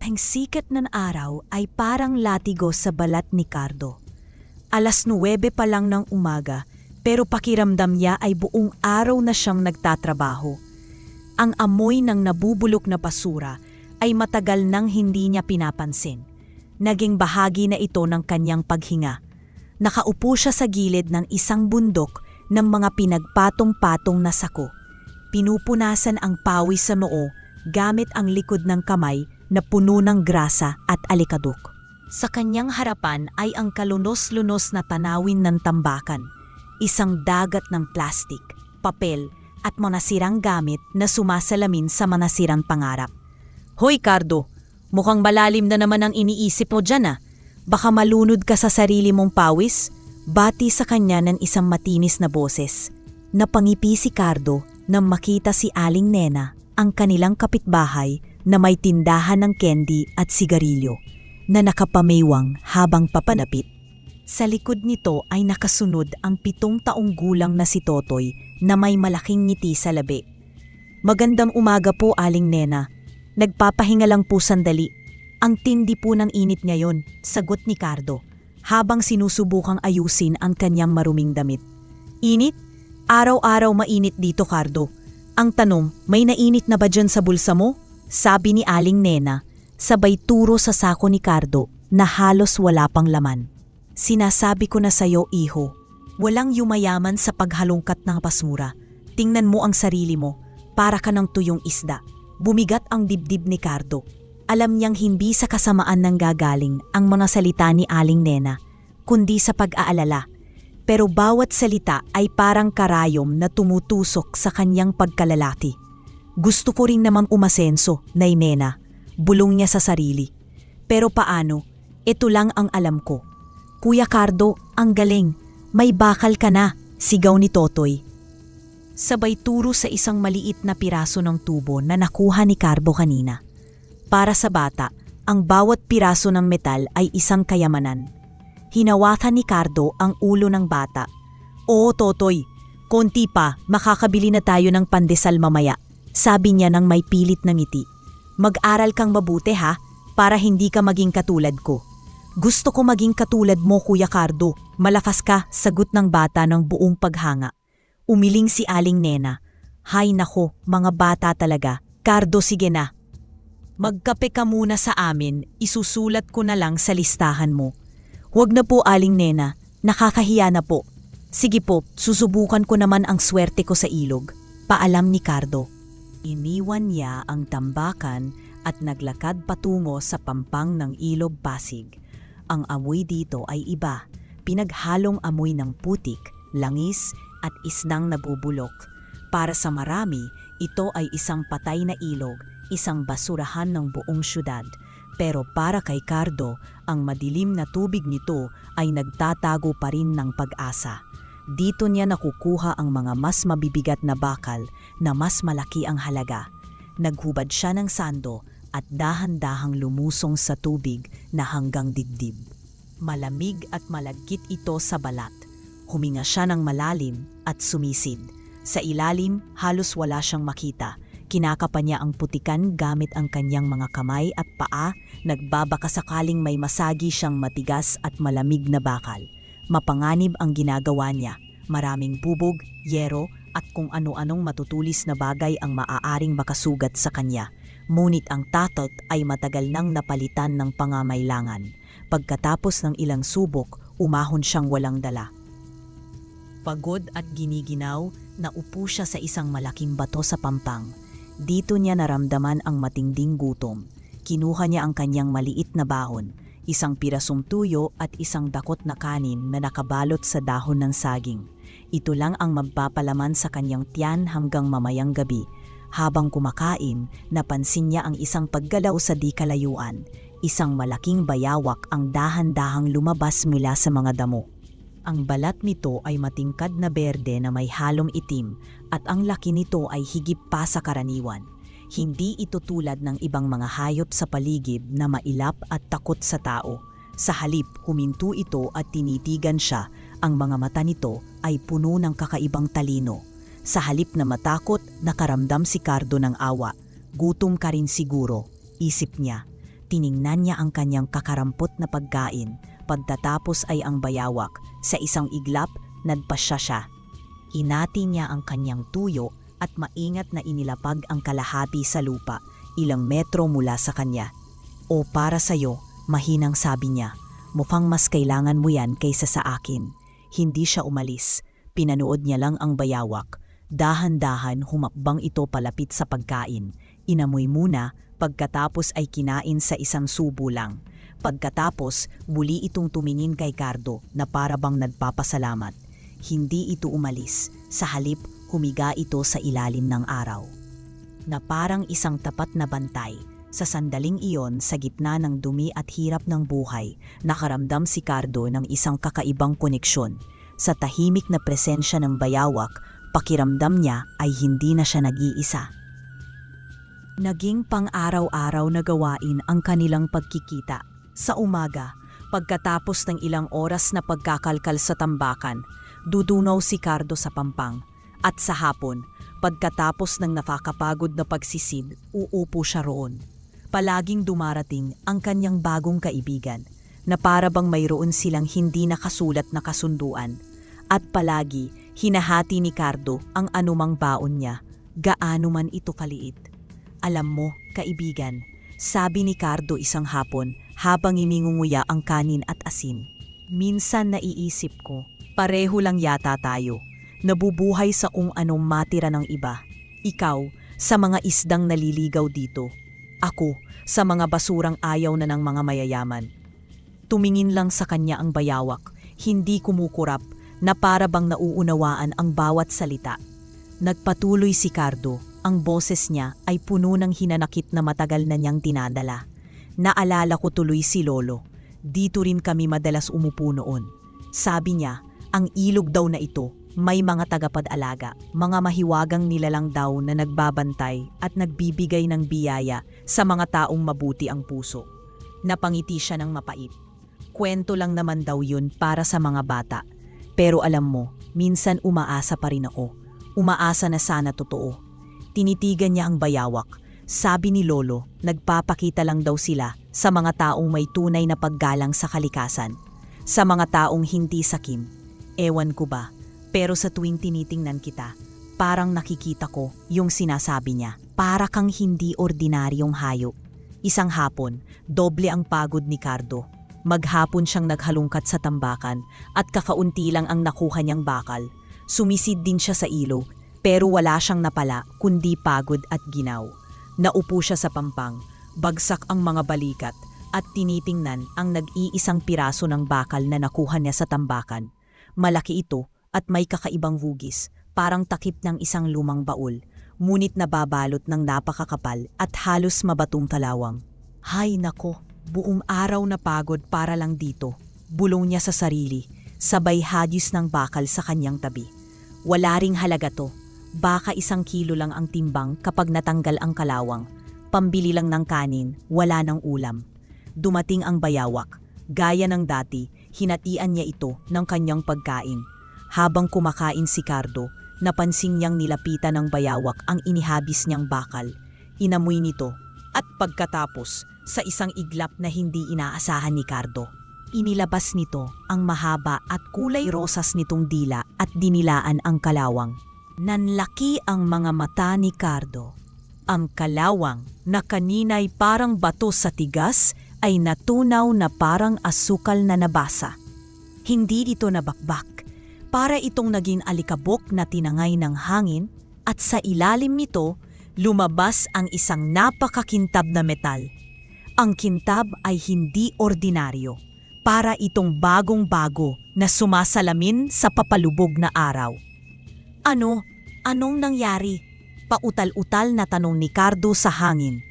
Ang sikat ng araw ay parang latigo sa balat ni Cardo. 9:09 pa lang ng umaga pero pakiramdam niya ay buong araw na siyang nagtatrabaho. Ang amoy ng nabubulok na basura ay matagal nang hindi niya pinapansin. Naging bahagi na ito ng kanyang paghinga. Nakaupo siya sa gilid ng isang bundok ng mga pinagpatong-patong na sako. Pinupunasan ang pawis sa noo gamit ang likod ng kamay na puno ng grasa at alikadok. Sa kanyang harapan ay ang kalunos-lunos na tanawin ng tambakan, isang dagat ng plastik, papel at mga sirang gamit na sumasalamin sa mga sirang pangarap. Hoy Cardo, mukhang malalim na naman ang iniisip mo dyan ah. Baka malunod ka sa sarili mong pawis? Bati sa kanya ng isang matinis na boses. Napangipi si Cardo nang makita si Aling Nena, ang kanilang kapitbahay na may tindahan ng candy at sigarilyo na nakapamewang habang papanapit. Sa likod nito ay nakasunod ang 7 taong gulang na si Totoy na may malaking ngiti sa labi. Magandang umaga po Aling Nena. Nagpapahinga lang po sandali. Ang tindi po ng init ngayon, sagot ni Cardo, habang sinusubukang ayusin ang kanyang maruming damit. Init? Araw-araw mainit dito Cardo. Ang tanong, may nainit na ba dyan sa bulsa mo? Sabi ni Aling Nena, sabay turo sa sako ni Cardo na halos wala pang laman. Sinasabi ko na sayo iho, walang yumayaman sa paghalungkat ng basura. Tingnan mo ang sarili mo, para ka ng tuyong isda. Bumigat ang dibdib ni Cardo. Alam niyang hindi sa kasamaan nang gagaling ang mga salita ni Aling Nena, kundi sa pag-aalala. Pero bawat salita ay parang karayom na tumutusok sa kanyang pagkalalaki. Gusto ko rin namang umasenso, Nay Nena, bulong niya sa sarili. Pero paano? Ito lang ang alam ko. Kuya Cardo, ang galing. May bakal ka na, sigaw ni Totoy. Sabay turo sa isang maliit na piraso ng tubo na nakuha ni Cardo kanina. Para sa bata, ang bawat piraso ng metal ay isang kayamanan. Hinawakan ni Cardo ang ulo ng bata. Oo Totoy, konti pa, makakabili na tayo ng pandesal mamaya, sabi niya nang may pilit na ngiti. Mag-aral kang mabuti ha, para hindi ka maging katulad ko. Gusto ko maging katulad mo Kuya Cardo, malakas ka, sagot ng bata ng buong paghanga. Umiling si Aling Nena. Hay nako, mga bata talaga. Cardo, sige na. Magkape ka muna sa amin, isusulat ko na lang sa listahan mo. Huwag na po Aling Nena, nakakahiya na po. Sige po, susubukan ko naman ang swerte ko sa ilog. Paalam ni Cardo. Iniwan niya ang tambakan at naglakad patungo sa pampang ng ilog Pasig. Ang amoy dito ay iba, pinaghalong amoy ng putik, langis at isdang nabubulok. Para sa marami, ito ay isang patay na ilog, isang basurahan ng buong syudad. Pero para kay Cardo, ang madilim na tubig nito ay nagtatago pa rin ng pag-asa. Dito niya nakukuha ang mga mas mabibigat na bakal na mas malaki ang halaga. Naghubad siya ng sando at dahan-dahang lumusong sa tubig na hanggang dibdib. Malamig at malagkit ito sa balat. Huminga siya ng malalim at sumisid. Sa ilalim, halos wala siyang makita. Kinakapa niya ang putikan gamit ang kanyang mga kamay at paa, nagbabaka sakaling may masagi siyang matigas at malamig na bakal. Mapanganib ang ginagawa niya. Maraming bubog, yero at kung ano-anong matutulis na bagay ang maaaring makasugat sa kanya. Ngunit ang tatot ay matagal nang napalitan ng pangangailangan. Pagkatapos ng ilang subok, umahon siyang walang dala. Pagod at giniginaw, naupo siya sa isang malaking bato sa pampang. Dito niya naramdaman ang matinding gutom. Kinuha niya ang kanyang maliit na bahon, isang pirasong tuyo at isang dakot na kanin na nakabalot sa dahon ng saging. Ito lang ang magpapalaman sa kanyang tiyan hanggang mamayang gabi. Habang kumakain, napansin niya ang isang paggalaw sa di kalayuan. Isang malaking bayawak ang dahan-dahang lumabas mula sa mga damo. Ang balat nito ay matingkad na berde na may halong itim at ang laki nito ay higit pa sa karaniwan. Hindi ito tulad ng ibang mga hayop sa paligid na mailap at takot sa tao. Sa halip, huminto ito at tinitigan siya. Ang mga mata nito ay puno ng kakaibang talino. Sa halip na matakot, nakaramdam si Cardo ng awa. Gutom ka rin siguro, isip niya. Tiningnan niya ang kanyang kakarampot na pagkain. Pagtatapos ay ang bayawak. Sa isang iglap, nagpasya siya. Hinati niya ang kanyang tuyo at maingat na inilapag ang kalahati sa lupa, ilang metro mula sa kanya. O para sa'yo, mahinang sabi niya, mukhang mas kailangan mo yan kaysa sa akin. Hindi siya umalis. Pinanood niya lang ang bayawak. Dahan-dahan humakbang ito palapit sa pagkain. Inamoy muna, pagkatapos ay kinain sa isang subo lang. Pagkatapos, muli itong tumingin kay Cardo na para bang nagpapasalamat. Hindi ito umalis. Sa halip, humiga ito sa ilalim ng araw. Na parang isang tapat na bantay. Sa sandaling iyon, sa gitna ng dumi at hirap ng buhay, nakaramdam si Cardo ng isang kakaibang koneksyon. Sa tahimik na presensya ng bayawak, pakiramdam niya ay hindi na siya nag-iisa. Naging pang-araw-araw na gawain ang kanilang pagkikita. Sa umaga, pagkatapos ng ilang oras na pagkakalkal sa tambakan, dudunaw si Cardo sa pampang. At sa hapon, pagkatapos ng nakakapagod na pagsisid, uupo siya roon. Palaging dumarating ang kanyang bagong kaibigan na para bang mayroon silang hindi nakasulat na kasunduan. At palagi, hinahati ni Cardo ang anumang baon niya, gaano man ito kaliit. Alam mo, kaibigan, sabi ni Cardo isang hapon habang iningunguya ang kanin at asin. Minsan naiisip ko, pareho lang yata tayo. Nabubuhay sa kung anong matira ng iba. Ikaw, sa mga isdang naliligaw dito. Ako, sa mga basurang ayaw na ng mga mayayaman. Tumingin lang sa kanya ang bayawak, hindi kumukurap, na para bang nauunawaan ang bawat salita. Nagpatuloy si Cardo, ang boses niya ay puno ng hinanakit na matagal na niyang dinadala. Naalala ko tuloy si Lolo. Dito rin kami madalas umupo noon. Sabi niya, ang ilog daw na ito, may mga tagapag-alaga, mga mahiwagang nilalang daw na nagbabantay at nagbibigay ng biyaya sa mga taong mabuti ang puso. Napangiti siya ng mapait. Kwento lang naman daw yun para sa mga bata. Pero alam mo, minsan umaasa pa rin ako. Umaasa na sana totoo. Tinitigan niya ang bayawak. Sabi ni Lolo, nagpapakita lang daw sila sa mga taong may tunay na paggalang sa kalikasan. Sa mga taong hindi sakim. Ewan ko ba, pero sa tuwing tinitingnan kita, parang nakikita ko yung sinasabi niya. Para kang hindi ordinaryong hayop. Isang hapon, doble ang pagod ni Cardo. Maghapon siyang naghalungkat sa tambakan at kakaunti lang ang nakuha niyang bakal. Sumisid din siya sa ilog, pero wala siyang napala kundi pagod at ginaw. Naupo siya sa pampang, bagsak ang mga balikat at tinitingnan ang nag-iisang piraso ng bakal na nakuha niya sa tambakan. Malaki ito at may kakaibang hugis, parang takip ng isang lumang baul, ngunit nababalot ng napakakapal at halos mabatong kalawang. Hay nako, buong araw na pagod para lang dito, bulong niya sa sarili, sabay hagis ng bakal sa kanyang tabi. Wala ring halaga to. Baka 1 kilo lang ang timbang kapag natanggal ang kalawang. Pambili lang ng kanin, wala ng ulam. Dumating ang bayawak. Gaya ng dati, hinatian niya ito ng kanyang pagkain. Habang kumakain si Cardo, napansin niyang nilapitan ng bayawak ang inihabis niyang bakal. Inamoy nito at pagkatapos, sa isang iglap na hindi inaasahan ni Cardo, inilabas nito ang mahaba at kulay rosas nitong dila at dinilaan ang kalawang. Nanlaki ang mga mata ni Cardo. Ang kalawang na kanina'y parang bato sa tigas ay natunaw na parang asukal na nabasa. Hindi dito nabakbak. Para itong naging alikabok na tinangay ng hangin at sa ilalim nito lumabas ang isang napakakintab na metal. Ang kintab ay hindi ordinaryo. Para itong bagong-bago na sumasalamin sa papalubog na araw. Anong nangyari? Pautal-utal na tanong ni Cardo sa hangin.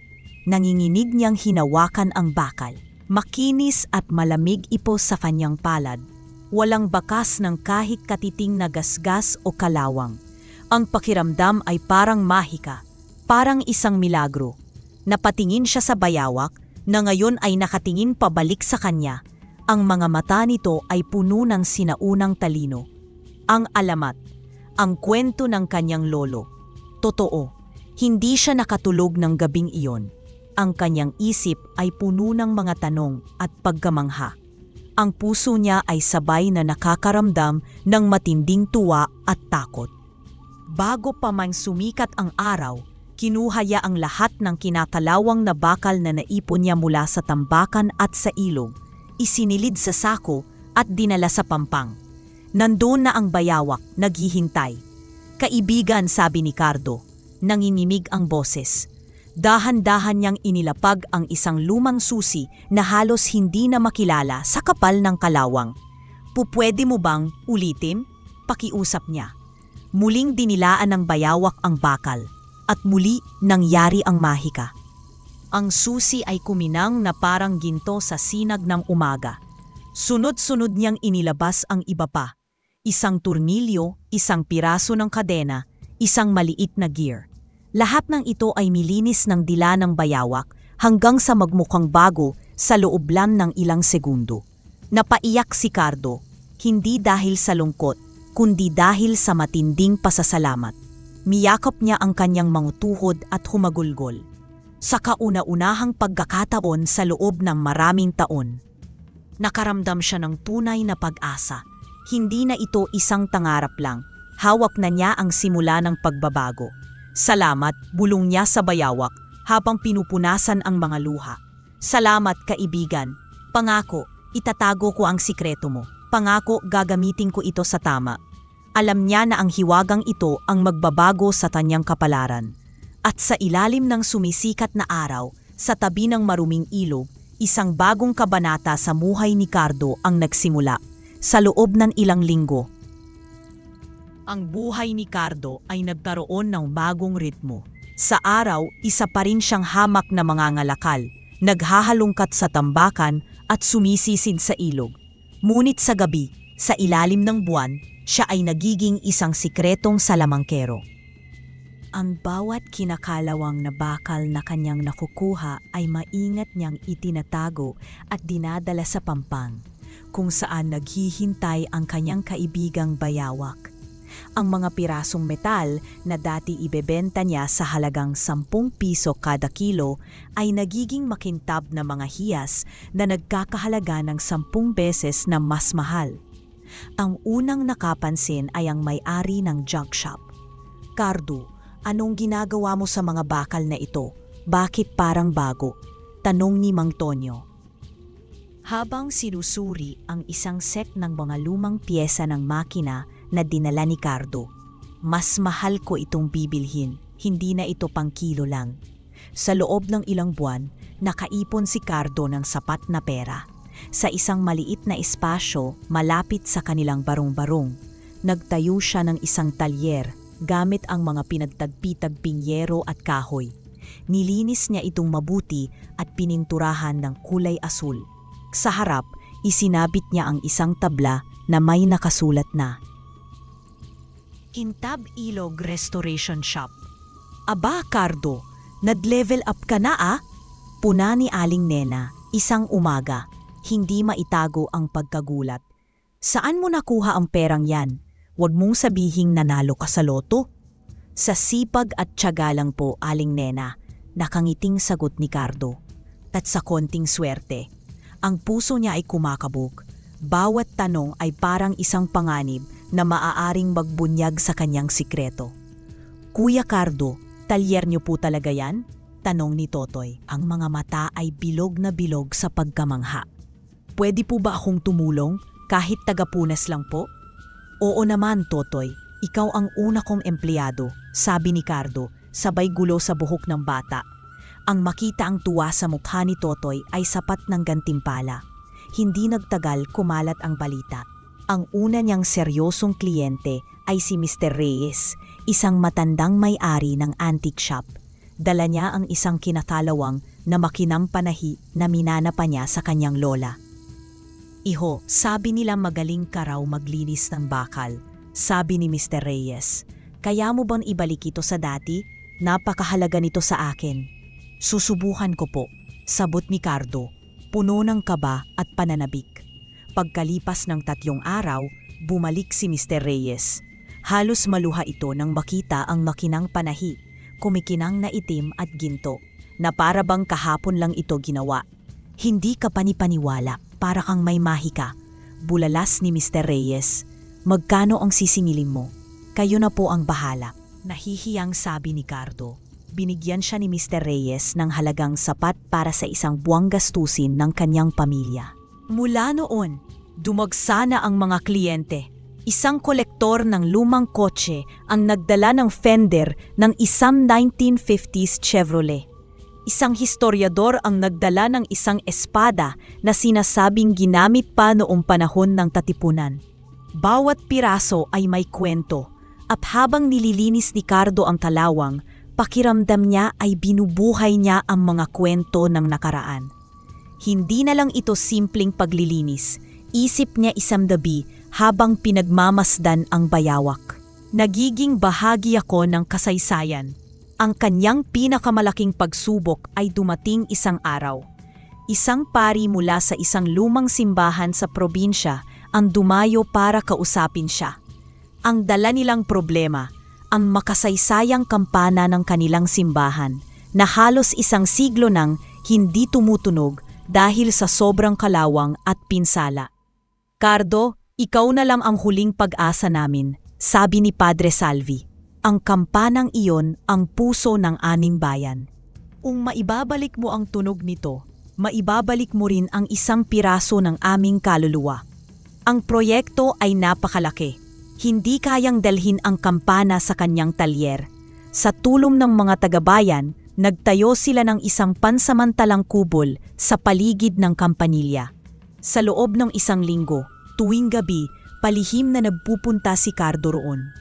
Nanginginig niyang hinawakan ang bakal. Makinis at malamig ipo sa kanyang palad. Walang bakas ng kahit katiting na gasgas o kalawang. Ang pakiramdam ay parang mahika, parang isang milagro. Napatingin siya sa bayawak na ngayon ay nakatingin pabalik sa kanya. Ang mga mata nito ay puno ng sinaunang talino. Ang alamat, ang kwento ng kanyang lolo. Totoo, hindi siya nakatulog ng gabing iyon. Ang kanyang isip ay puno ng mga tanong at pagkamangha. Ang puso niya ay sabay na nakakaramdam ng matinding tuwa at takot. Bago pa man sumikat ang araw, kinuha niya ang lahat ng kinakalawang na bakal na naipon niya mula sa tambakan at sa ilog, isinilid sa sako at dinala sa pampang. Nandoon na ang bayawak, naghihintay. "Kaibigan," sabi ni Cardo, nanginginig ang boses. Dahan-dahan niyang inilapag ang isang lumang susi na halos hindi na makilala sa kapal ng kalawang. "Pupwede mo bang ulitin?" pakiusap niya. Muling dinilaan ng bayawak ang bakal at muli nangyari ang mahika. Ang susi ay kuminang na parang ginto sa sinag ng umaga. Sunod-sunod niyang inilabas ang iba pa. Isang turnilyo, isang piraso ng kadena, isang maliit na gear. Lahat ng ito ay milinis ng dila ng bayawak hanggang sa magmukhang bago sa loob lang ng ilang segundo. Napaiyak si Cardo, hindi dahil sa lungkot, kundi dahil sa matinding pasasalamat. Miyakap niya ang kanyang mga tuhod at humagulgol. Sa kauna-unahang pagkakataon sa loob ng maraming taon, nakaramdam siya ng tunay na pag-asa. Hindi na ito isang tangarap lang, hawak na niya ang simula ng pagbabago. "Salamat," bulong niya sa bayawak habang pinupunasan ang mga luha. "Salamat, kaibigan. Pangako, itatago ko ang sikreto mo. Pangako, gagamitin ko ito sa tama." Alam niya na ang hiwagang ito ang magbabago sa kanyang kapalaran. At sa ilalim ng sumisikat na araw, sa tabi ng maruming ilog, isang bagong kabanata sa buhay ni Cardo ang nagsimula. Sa loob ng ilang linggo, ang buhay ni Cardo ay nagkaroon ng bagong ritmo. Sa araw, isa pa rin siyang hamak na mangangalakal, naghahalungkat sa tambakan at sumisisid sa ilog. Ngunit sa gabi, sa ilalim ng buwan, siya ay nagiging isang sikretong salamangkero. Ang bawat kinakalawang na bakal na kanyang nakukuha ay maingat niyang itinatago at dinadala sa pampang, kung saan naghihintay ang kanyang kaibigang bayawak. Ang mga pirasong metal na dati ibebenta niya sa halagang 10 piso kada kilo ay nagiging makintab na mga hiyas na nagkakahalaga ng 10 beses na mas mahal. Ang unang nakapansin ay ang may-ari ng junk shop. "Cardo, anong ginagawa mo sa mga bakal na ito? Bakit parang bago?" tanong ni Mang Tonyo. Habang sinusuri ang isang set ng mga lumang piyesa ng makina na dinala ni Cardo, "Mas mahal ko itong bibilhin, hindi na ito pang kilo lang." Sa loob ng ilang buwan, nakaipon si Cardo ng sapat na pera. Sa isang maliit na espasyo malapit sa kanilang barong-barong, nagtayo siya ng isang talyer gamit ang mga pinagtagpi-tagping yero at kahoy. Nilinis niya itong mabuti at pininturahan ng kulay asul. Sa harap, isinabit niya ang isang tabla na may nakasulat na "Kintab Ilog Restoration Shop." "Aba, Cardo, nad-level up ka na ah?" puna ni Aling Nena isang umaga, hindi maitago ang pagkagulat. "Saan mo nakuha ang perang yan? Huwag mong sabihing nanalo ka sa loto." "Sa sipag at tiyaga lang po, Aling Nena," nakangiting sagot ni Cardo. "At sa konting swerte." Ang puso niya ay kumakabog. Bawat tanong ay parang isang panganib na maaaring magbunyag sa kanyang sikreto. "Kuya Cardo, talyer niyo po talaga yan?" tanong ni Totoy. Ang mga mata ay bilog na bilog sa pagkamangha. "Pwede po ba akong tumulong kahit tagapunas lang po?" "Oo naman, Totoy. Ikaw ang una kong empleyado," sabi ni Cardo, sabay gulo sa buhok ng bata. Ang makita ang tuwa sa mukha ni Totoy ay sapat ng gantimpala. Hindi nagtagal kumalat ang balita. Ang una niyang seryosong kliyente ay si Mr. Reyes, isang matandang may-ari ng antique shop. Dala niya ang isang kinakalawang na makinang panahi na minana pa niya sa kanyang lola. "Iho, sabi nila magaling ka raw maglinis ng bakal," sabi ni Mr. Reyes. "Kaya mo bang ibalik ito sa dati? Napakahalaga nito sa akin." "Susubukan ko po," sabot ni Cardo, puno ng kaba at pananabik. Pagkalipas ng 3 araw, bumalik si Mr. Reyes. Halos maluha ito nang makita ang makinang panahi, kumikinang na itim at ginto. na para bang kahapon lang ito ginawa. Hindi ka panipaniwala, para kang may mahika. Bulalas ni Mr. Reyes. Magkano ang sisingilin mo? Kayo na po ang bahala. Nahihiyang sabi ni Cardo. Binigyan siya ni Mr. Reyes ng halagang sapat para sa isang buwang gastusin ng kanyang pamilya. Mula noon, dumagsa na ang mga kliyente. Isang kolektor ng lumang kotse ang nagdala ng fender ng isang 1950s Chevrolet. Isang historiador ang nagdala ng isang espada na sinasabing ginamit pa noong panahon ng Katipunan. Bawat piraso ay may kwento, at habang nililinis ni Cardo ang kalawang, pakiramdam niya ay binubuhay niya ang mga kwento ng nakaraan. Hindi na lang ito simpleng paglilinis, isip niya isang gabi habang pinagmamasdan ang bayawak. Nagiging bahagi ako ng kasaysayan. Ang kanyang pinakamalaking pagsubok ay dumating isang araw. Isang pari mula sa isang lumang simbahan sa probinsya ang dumayo para kausapin siya. Ang dala nilang problema, ang makasaysayang kampana ng kanilang simbahan na halos isang siglo nang hindi tumutunog dahil sa sobrang kalawang at pinsala. Cardo, ikaw na lang ang huling pag-asa namin, sabi ni Padre Salvi. Ang kampanang iyon ang puso ng aming bayan. Kung maibabalik mo ang tunog nito, maibabalik mo rin ang isang piraso ng aming kaluluwa. Ang proyekto ay napakalaki. Hindi kayang dalhin ang kampana sa kanyang talyer. Sa tulong ng mga taga-bayan, nagtayo sila ng isang pansamantalang kubol sa paligid ng kampanilya. Sa loob ng isang linggo, tuwing gabi, palihim na nagpupunta si Cardo roon.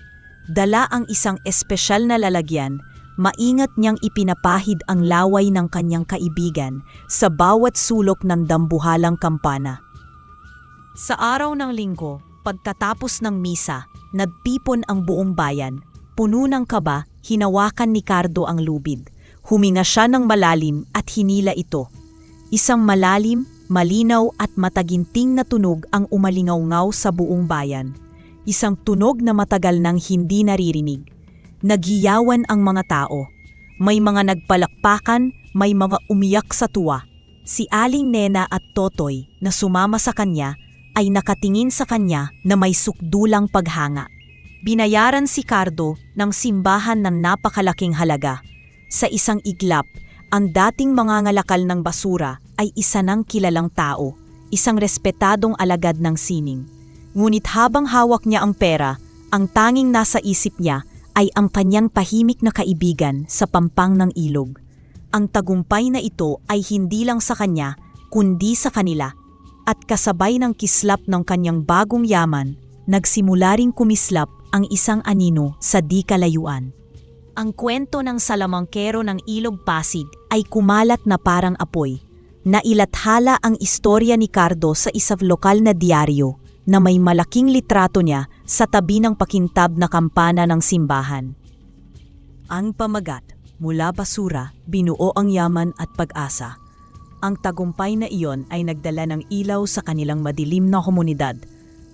Dala ang isang espesyal na lalagyan, maingat niyang ipinapahid ang laway ng kanyang kaibigan sa bawat sulok ng dambuhalang kampana. Sa araw ng linggo, pagkatapos ng misa, nagpipon ang buong bayan. Puno ng kaba, hinawakan ni Cardo ang lubid. Huminga siya ng malalim at hinila ito. Isang malalim, malinaw at mataginting na tunog ang umalingaw-ngaw sa buong bayan. Isang tunog na matagal nang hindi naririnig. Naghiyawan ang mga tao. May mga nagpalakpakan, may mga umiyak sa tuwa. Si Aling Nena at Totoy na sumama sa kanya ay nakatingin sa kanya na may sukdulang paghanga. Binayaran si Cardo ng simbahan ng napakalaking halaga. Sa isang iglap, ang dating mangangalakal ng basura ay isa ng kilalang tao, isang respetadong alagad ng sining. Ngunit habang hawak niya ang pera, ang tanging nasa isip niya ay ang kanyang tahimik na kaibigan sa pampang ng ilog. Ang tagumpay na ito ay hindi lang sa kanya, kundi sa kanila. At kasabay ng kislap ng kanyang bagong yaman, nagsimula ring kumislap ang isang anino sa di kalayuan. Ang kwento ng salamangkero ng Ilog Pasig ay kumalat na parang apoy. Nailathala ang istorya ni Cardo sa isang lokal na diaryo na may malaking litrato niya sa tabi ng pakintab na kampana ng simbahan. Ang pamagat, mula basura, binuo ang yaman at pag-asa. Ang tagumpay na iyon ay nagdala ng ilaw sa kanilang madilim na komunidad.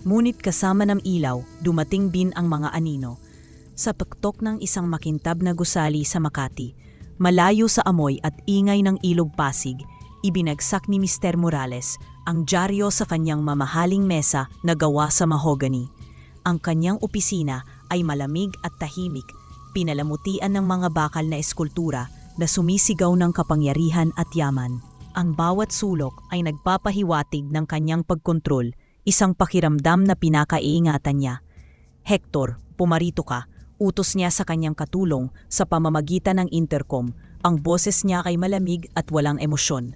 Ngunit kasama ng ilaw, dumating din ang mga anino. Sa pagtok ng isang makintab na gusali sa Makati, malayo sa amoy at ingay ng Ilog Pasig, ibinagsak ni Mr. Morales ang dyaryo sa kanyang mamahaling mesa na gawa sa mahogany. Ang kanyang opisina ay malamig at tahimik, pinalamutian ng mga bakal na eskultura na sumisigaw ng kapangyarihan at yaman. Ang bawat sulok ay nagpapahiwatig ng kanyang pagkontrol, isang pakiramdam na pinakaiingatan niya. Hector, pumarito ka. Utos niya sa kanyang katulong sa pamamagitan ng intercom. Ang boses niya ay malamig at walang emosyon.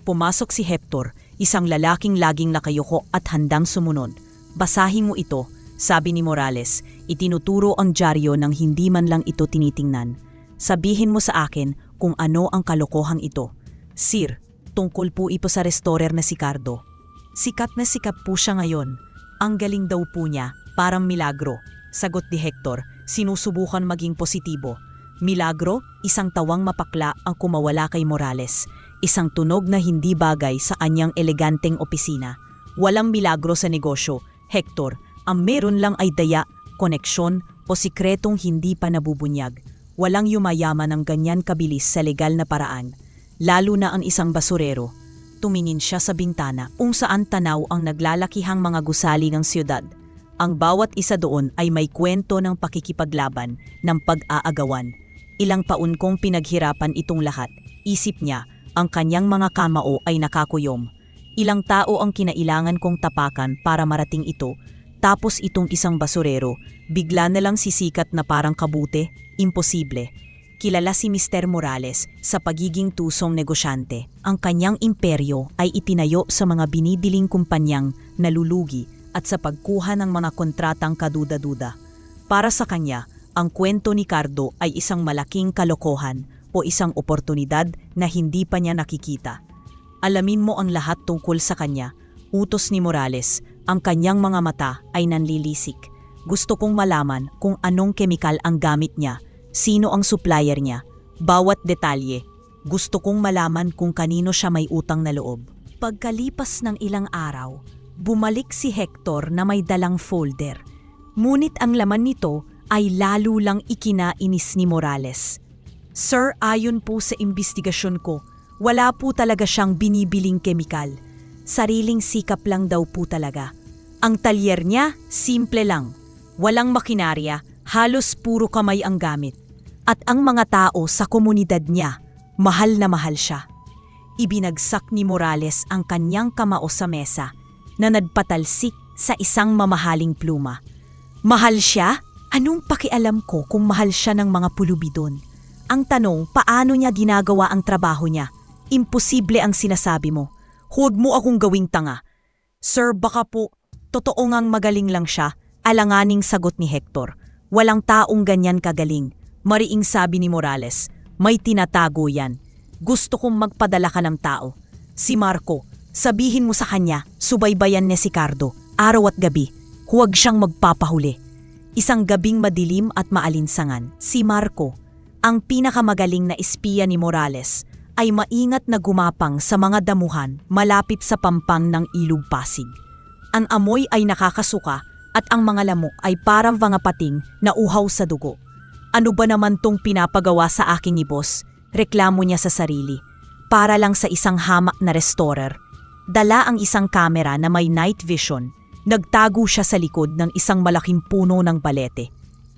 Pumasok si Hector, isang lalaking laging nakayuko at handang sumunod. Basahin mo ito, sabi ni Morales. Itinuturo ang dyaryo nang hindi man lang ito tinitingnan. Sabihin mo sa akin kung ano ang kalokohang ito. Sir, tungkol po ito sa restorer na si Cardo. Sikat na sikat po siya ngayon. Ang galing daw po niya, parang milagro. Sagot ni Hector, sinusubukan maging positibo. Milagro, isang tawang mapakla ang kumawala kay Morales. Isang tunog na hindi bagay sa kanyang eleganteng opisina. Walang milagro sa negosyo, Hector. Ang meron lang ay daya, koneksyon o sikretong hindi pa nabubunyag. Walang yumayaman ng ganyan kabilis sa legal na paraan. lalo na ang isang basurero. Tumingin siya sa bintana kung saan tanaw ang naglalakihang mga gusali ng siyudad. Ang bawat isa doon ay may kwento ng pakikipaglaban, ng pag-aagawan. Ilang taon kong pinaghirapan itong lahat. Isip niya, ang kanyang mga kamao ay nakakuyom. Ilang tao ang kinailangan kong tapakan para marating ito. Tapos itong isang basurero, bigla na lang sisikat na parang kabute, imposible. Kilala si Mr. Morales sa pagiging tusong negosyante. Ang kanyang imperyo ay itinayo sa mga binibiling kumpanyang nalulugi at sa pagkuha ng mga kontratang kaduda-duda. Para sa kanya, ang kwento ni Cardo ay isang malaking kalokohan o isang oportunidad na hindi pa niya nakikita. Alamin mo ang lahat tungkol sa kanya, utos ni Morales. Ang kanyang mga mata ay nanlilisik. Gusto kong malaman kung anong kemikal ang gamit niya, sino ang supplier niya, bawat detalye. Gusto kong malaman kung kanino siya may utang na loob. Pagkalipas ng ilang araw, bumalik si Hector na may dalang folder. Ngunit ang laman nito ay lalo lang ikinainis ni Morales. Sir, ayon po sa imbestigasyon ko, wala po talaga siyang binibiling kemikal. Sariling sikap lang daw po talaga. Ang talyer niya, simple lang. Walang makinarya, halos puro kamay ang gamit. At ang mga tao sa komunidad niya, mahal na mahal siya. Ibinagsak ni Morales ang kanyang kamao sa mesa na nagpatalsik sa isang mamahaling pluma. Mahal siya? Anong pakialam ko kung mahal siya ng mga pulubi doon? Ang tanong, paano niya ginagawa ang trabaho niya? Imposible ang sinasabi mo. Huwag mo akong gawing tanga. Sir, baka po, totoo ngang magaling lang siya, alanganing sagot ni Hector. Walang taong ganyan kagaling. Mariing sabi ni Morales, may tinatago yan. Gusto kong magpadala ka ng tao. Si Marco, sabihin mo sa kanya, subaybayan niya si Cardo, araw at gabi. Huwag siyang magpapahuli. Isang gabing madilim at maalinsangan, si Marco, ang pinakamagaling na espiya ni Morales, ay maingat na gumapang sa mga damuhan malapit sa pampang ng Ilog Pasig. Ang amoy ay nakakasuka at ang mga lamok ay parang mga pating na uhaw sa dugo. Ano ba naman tong pinapagawa sa aking ni boss? Reklamo niya sa sarili. Para lang sa isang hamak na restorer. Dala ang isang kamera na may night vision. Nagtago siya sa likod ng isang malaking puno ng balete.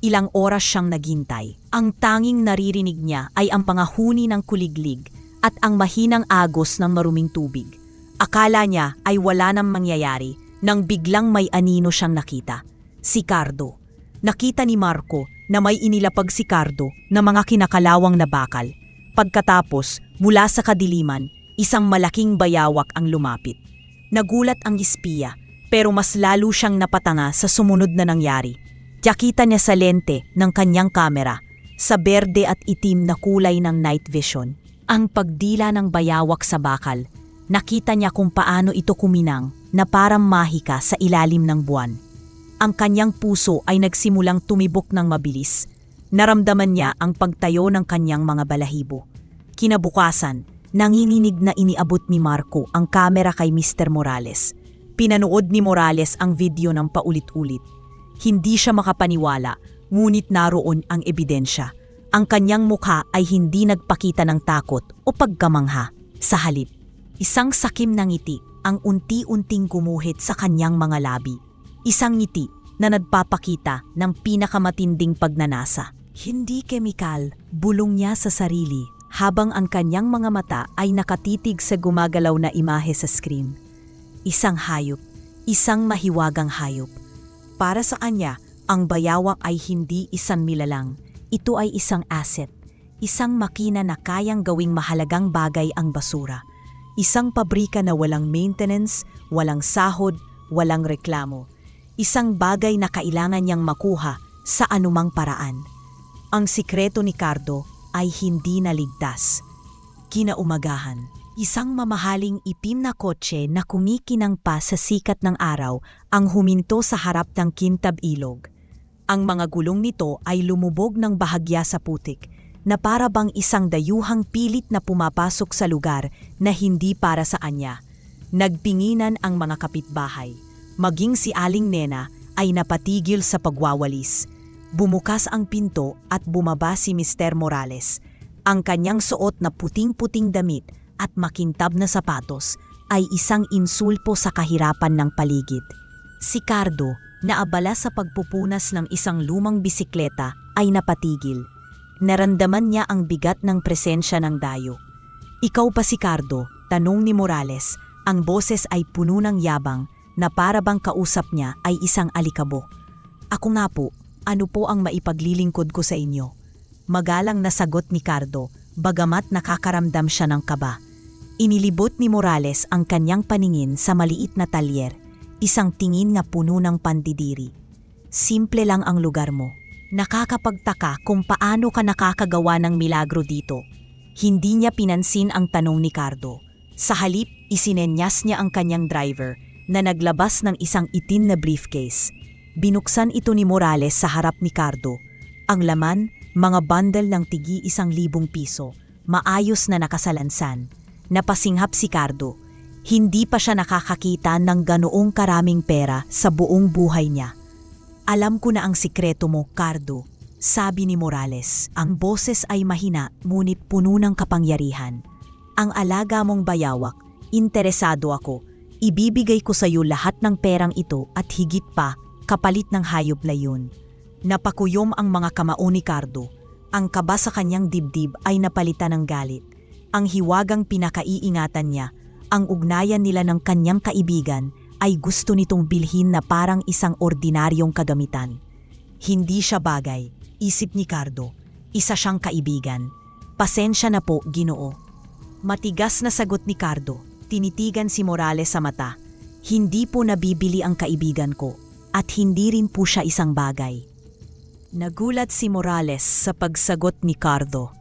Ilang oras siyang naghintay. Ang tanging naririnig niya ay ang pangahuni ng kuliglig at ang mahinang agos ng maruming tubig. Akala niya ay wala nang mangyayari nang biglang may anino siyang nakita. Si Cardo. Nakita ni Marco na may inilapag si Cardo na mga kinakalawang na bakal. Pagkatapos, mula sa kadiliman, isang malaking bayawak ang lumapit. Nagulat ang espiya, pero mas lalo siyang napatanga sa sumunod na nangyari. Nakita niya sa lente ng kanyang kamera, sa berde at itim na kulay ng night vision, ang pagdila ng bayawak sa bakal. Nakita niya kung paano ito kuminang na parang mahika sa ilalim ng buwan. Ang kanyang puso ay nagsimulang tumibok ng mabilis. Naramdaman niya ang pagtayo ng kanyang mga balahibo. Kinabukasan, nanginginig na iniabot ni Marco ang kamera kay Mr. Morales. Pinanood ni Morales ang video ng paulit-ulit. Hindi siya makapaniwala, ngunit naroon ang ebidensya. Ang kanyang mukha ay hindi nagpakita ng takot o pagkamangha. Sa halip, isang sakim na ngiti ang unti-unting gumuhit sa kanyang mga labi. Isang ngiti na nagpapakita ng pinakamatinding pagnanasa. Hindi kemikal, bulong niya sa sarili habang ang kanyang mga mata ay nakatitig sa gumagalaw na imahe sa screen. Isang hayop, isang mahiwagang hayop. Para sa kanya, ang bayawak ay hindi isang nilalang. Ito ay isang asset, isang makina na kayang gawing mahalagang bagay ang basura. Isang pabrika na walang maintenance, walang sahod, walang reklamo. Isang bagay na kailangan niyang makuha sa anumang paraan. Ang sikreto ni Cardo ay hindi naligtas. Kinaumagahan, isang mamahaling ipim na kotse na kumikinang pa sa sikat ng araw ang huminto sa harap ng Kintab Ilog. Ang mga gulong nito ay lumubog ng bahagya sa putik na para bang isang dayuhang pilit na pumapasok sa lugar na hindi para sa kanya. Nagpinginan ang mga kapitbahay. Maging si Aling Nena ay napatigil sa pagwawalis. Bumukas ang pinto at bumaba si Mr. Morales. Ang kanyang suot na puting-puting damit at makintab na sapatos ay isang insulpo sa kahirapan ng paligid. Si Cardo, na abala sa pagpupunas ng isang lumang bisikleta, ay napatigil. Naramdaman niya ang bigat ng presensya ng dayo. "Ikaw pa si Cardo?" tanong ni Morales. Ang boses ay puno ng yabang na para bang kausap niya ay isang alikabok. "Ako nga po, ano po ang maipaglilingkod ko sa inyo?" Magalang na sagot ni Cardo, bagamat nakakaramdam siya ng kaba. Inilibot ni Morales ang kanyang paningin sa maliit na talyer, isang tingin na puno ng pandidiri. "Simple lang ang lugar mo. Nakakapagtaka kung paano ka nakakagawa ng milagro dito." Hindi niya pinansin ang tanong ni Cardo. Sa halip, isinenyas niya ang kanyang driver na naglabas ng isang itim na briefcase. Binuksan ito ni Morales sa harap ni Cardo. Ang laman, mga bundle ng tigi 1,000 piso, maayos na nakasalansan. Napasinghap si Cardo. Hindi pa siya nakakakita ng ganoong karaming pera sa buong buhay niya. "Alam ko na ang sikreto mo, Cardo," sabi ni Morales. Ang boses ay mahina ngunit puno ng kapangyarihan. "Ang alaga mong bayawak, interesado ako. Ibibigay ko sa iyo lahat ng perang ito at higit pa, kapalit ng hayop na yun." Napakuyom ang mga kamao ni Cardo. Ang kaba sa kanyang dibdib ay napalitan ng galit. Ang hiwagang pinakaiingatan niya, ang ugnayan nila ng kanyang kaibigan, ay gusto nitong bilhin na parang isang ordinaryong kagamitan. Hindi siya bagay, isip ni Cardo. Isa siyang kaibigan. "Pasensya na po, Ginoo." Matigas na sagot ni Cardo. Tinitigan si Morales sa mata. "Hindi po nabibili ang kaibigan ko at hindi rin po siya isang bagay." Nagulat si Morales sa pagsagot ni Cardo.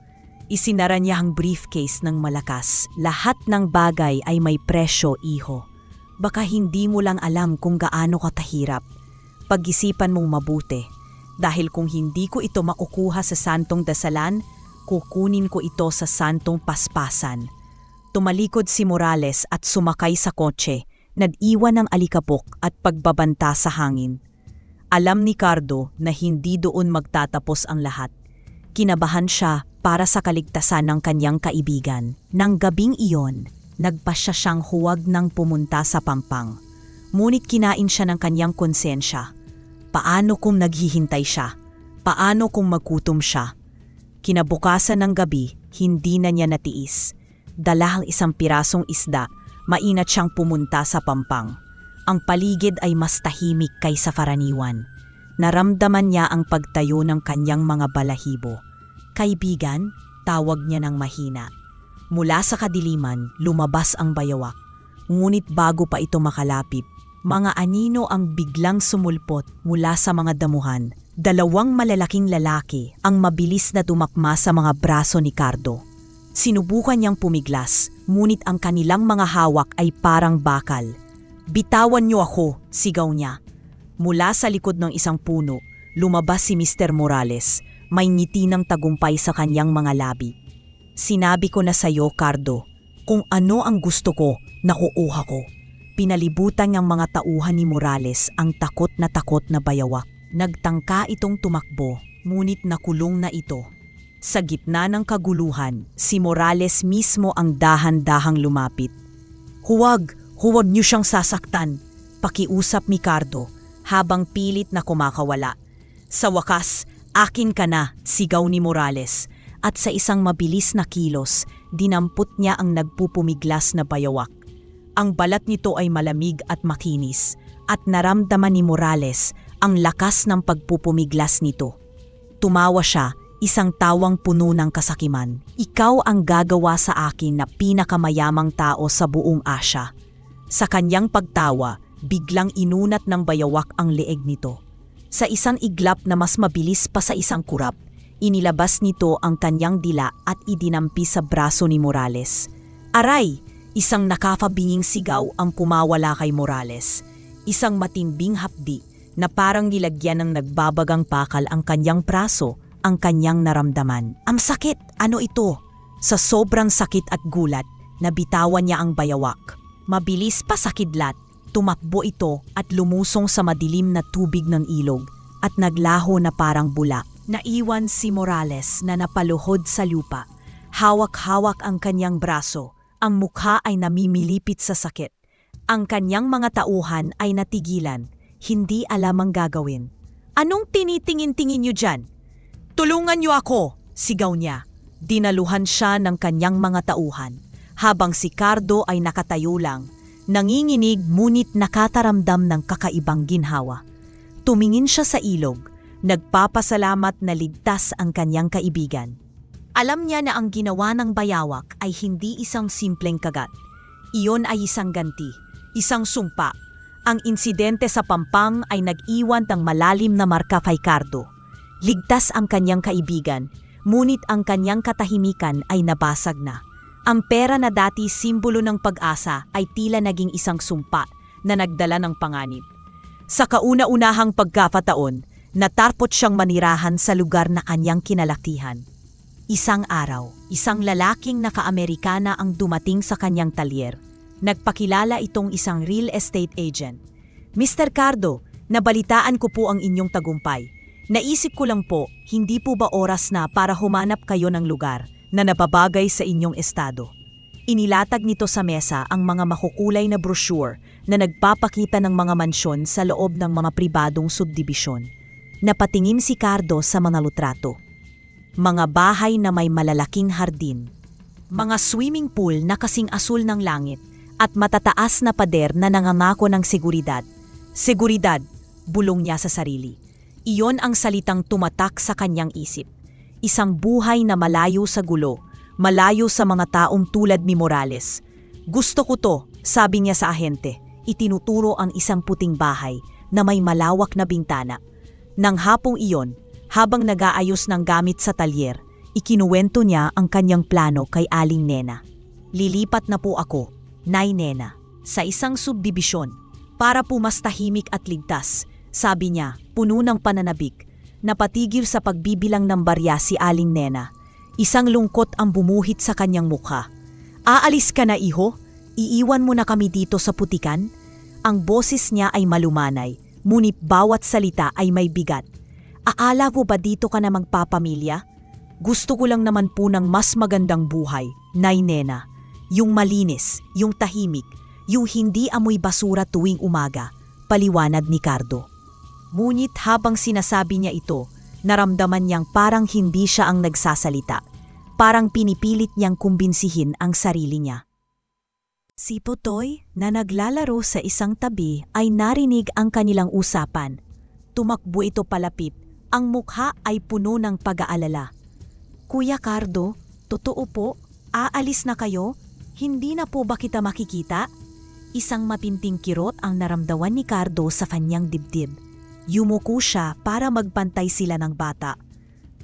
Isinara niya ang briefcase ng malakas. "Lahat ng bagay ay may presyo, iho. Baka hindi mo lang alam kung gaano ka kahirap. Pag-isipan mong mabuti. Dahil kung hindi ko ito makukuha sa santong dasalan, kukunin ko ito sa santong paspasan." Tumalikod si Morales at sumakay sa kotse, nag-iwan ng alikabok at pagbabanta sa hangin. Alam ni Cardo na hindi doon magtatapos ang lahat. Kinabahan siya para sa kaligtasan ng kanyang kaibigan. Nang gabing iyon, nagpasya siyang huwag nang pumunta sa Pampang. Ngunit kinain siya ng kanyang konsensya. Paano kung naghihintay siya? Paano kung magkutom siya? Kinabukasan ng gabi, hindi na niya natiis. Dala ang isang pirasong isda, mainat siyang pumunta sa Pampang. Ang paligid ay mas tahimik kaysa karaniwan. Naramdaman niya ang pagtayo ng kanyang mga balahibo. "Kaibigan," tawag niya ng mahina. Mula sa kadiliman, lumabas ang bayawak. Ngunit bago pa ito makalapit, mga anino ang biglang sumulpot mula sa mga damuhan. 2 malalaking lalaki ang mabilis na tumakma sa mga braso ni Cardo. Sinubukan niyang pumiglas, ngunit ang kanilang mga hawak ay parang bakal. "Bitawan niyo ako," sigaw niya. Mula sa likod ng isang puno, lumabas si Mr. Morales, may ngiti ng tagumpay sa kanyang mga labi. "Sinabi ko na sa iyo, Cardo, kung ano ang gusto ko, nakuuha ko." Pinalibutan ng mga tauhan ni Morales ang takot na bayawak. Nagtangka itong tumakbo, ngunit nakulong na ito. Sa gitna ng kaguluhan, si Morales mismo ang dahan-dahang lumapit. Huwag niyo siyang sasaktan," pakiusap ni Cardo habang pilit na kumakawala. "Sa wakas, akin ka na," sigaw ni Morales, at sa isang mabilis na kilos, dinampot niya ang nagpupumiglas na bayawak. Ang balat nito ay malamig at makinis, at naramdaman ni Morales ang lakas ng pagpupumiglas nito. Tumawa siya, isang tawang puno ng kasakiman. "Ikaw ang gagawa sa akin na pinakamayamang tao sa buong Asya." Sa kanyang pagtawa, biglang inunat ng bayawak ang leeg nito. Sa isang iglap na mas mabilis pa sa isang kurap, inilabas nito ang kanyang dila at idinampi sa braso ni Morales. "Aray!" Isang nakafabinging sigaw ang pumawala kay Morales. Isang matinding hapdi na parang nilagyan ng nagbabagang pakal ang kanyang braso, ang kanyang naramdaman. "Ang sakit! Ano ito?" Sa sobrang sakit at gulat, nabitawan niya ang bayawak. Mabilis pa sa kidlat, tumakbo ito at lumusong sa madilim na tubig ng ilog at naglaho na parang bula. Naiwan si Morales na napaluhod sa lupa. Hawak-hawak ang kanyang braso, ang mukha ay namimilipit sa sakit. Ang kanyang mga tauhan ay natigilan, hindi alam ang gagawin. Anong tinitingin-tingin niyo dyan? Tulungan niyo ako, sigaw niya. Dinaluhan siya ng kanyang mga tauhan, habang si Cardo ay nakatayo lang, nanginginig ngunit nakataramdam ng kakaibang ginhawa. Tumingin siya sa ilog, nagpapasalamat na ligtas ang kanyang kaibigan. Alam niya na ang ginawa ng bayawak ay hindi isang simpleng kagat. Iyon ay isang ganti, isang sumpa. Ang insidente sa Pampang ay nag-iwan ng malalim na marka kay Cardo. Ligtas ang kanyang kaibigan, ngunit ang kanyang katahimikan ay nabasag na. Ang pera na dati simbolo ng pag-asa ay tila naging isang sumpa na nagdala ng panganib. Sa kauna-unahang pagkakataon, natarpot siyang manirahan sa lugar na kanyang kinalakihan. Isang araw, isang lalaking naka-Amerikana ang dumating sa kanyang talyer. Nagpakilala itong isang real estate agent. Mr. Cardo, nabalitaan ko po ang inyong tagumpay. Naisip ko lang po, hindi po ba oras na para humanap kayo ng lugar na nababagay sa inyong estado? Inilatag nito sa mesa ang mga makukulay na brochure na nagpapakita ng mga mansyon sa loob ng mga pribadong subdibisyon. Napatingin si Cardo sa mga litrato. Mga bahay na may malalaking hardin. Mga swimming pool na kasing asul ng langit at matataas na pader na nangangako ng seguridad. Seguridad, bulong niya sa sarili. Iyon ang salitang tumatak sa kanyang isip. Isang buhay na malayo sa gulo, malayo sa mga taong tulad ni Morales. Gusto ko to, sabi niya sa ahente. Itinuturo ang isang puting bahay na may malawak na bintana. Nang hapong iyon, habang nag-aayos ng gamit sa talyer, ikinuwento niya ang kanyang plano kay Aling Nena. Lilipat na po ako, Nay Nena, sa isang subdibisyon para po mas tahimik at ligtas, sabi niya, puno ng pananabik. Napatigil sa pagbibilang ng barya si Aling Nena. Isang lungkot ang bumuhit sa kanyang mukha. Aalis ka na, iho? Iiwan mo na kami dito sa putikan? Ang boses niya ay malumanay, ngunit bawat salita ay may bigat. Aala mo ba dito ka na magpapamilya? Gusto ko lang naman po ng mas magandang buhay, Nay Nena. Yung malinis, yung tahimik, yung hindi amoy basura tuwing umaga, paliwanag ni Cardo. Ngunit habang sinasabi niya ito, naramdaman niyang parang hindi siya ang nagsasalita. Parang pinipilit niyang kumbinsihin ang sarili niya. Si Totoy, na naglalaro sa isang tabi, ay narinig ang kanilang usapan. Tumakbo ito palapit, ang mukha ay puno ng pag-aalala. Kuya Cardo, totoo po, aalis na kayo? Hindi na po ba kita makikita? Isang mapinting kirot ang naramdaman ni Cardo sa kanyang dibdib. Yumuko siya para magpantay sila ng bata.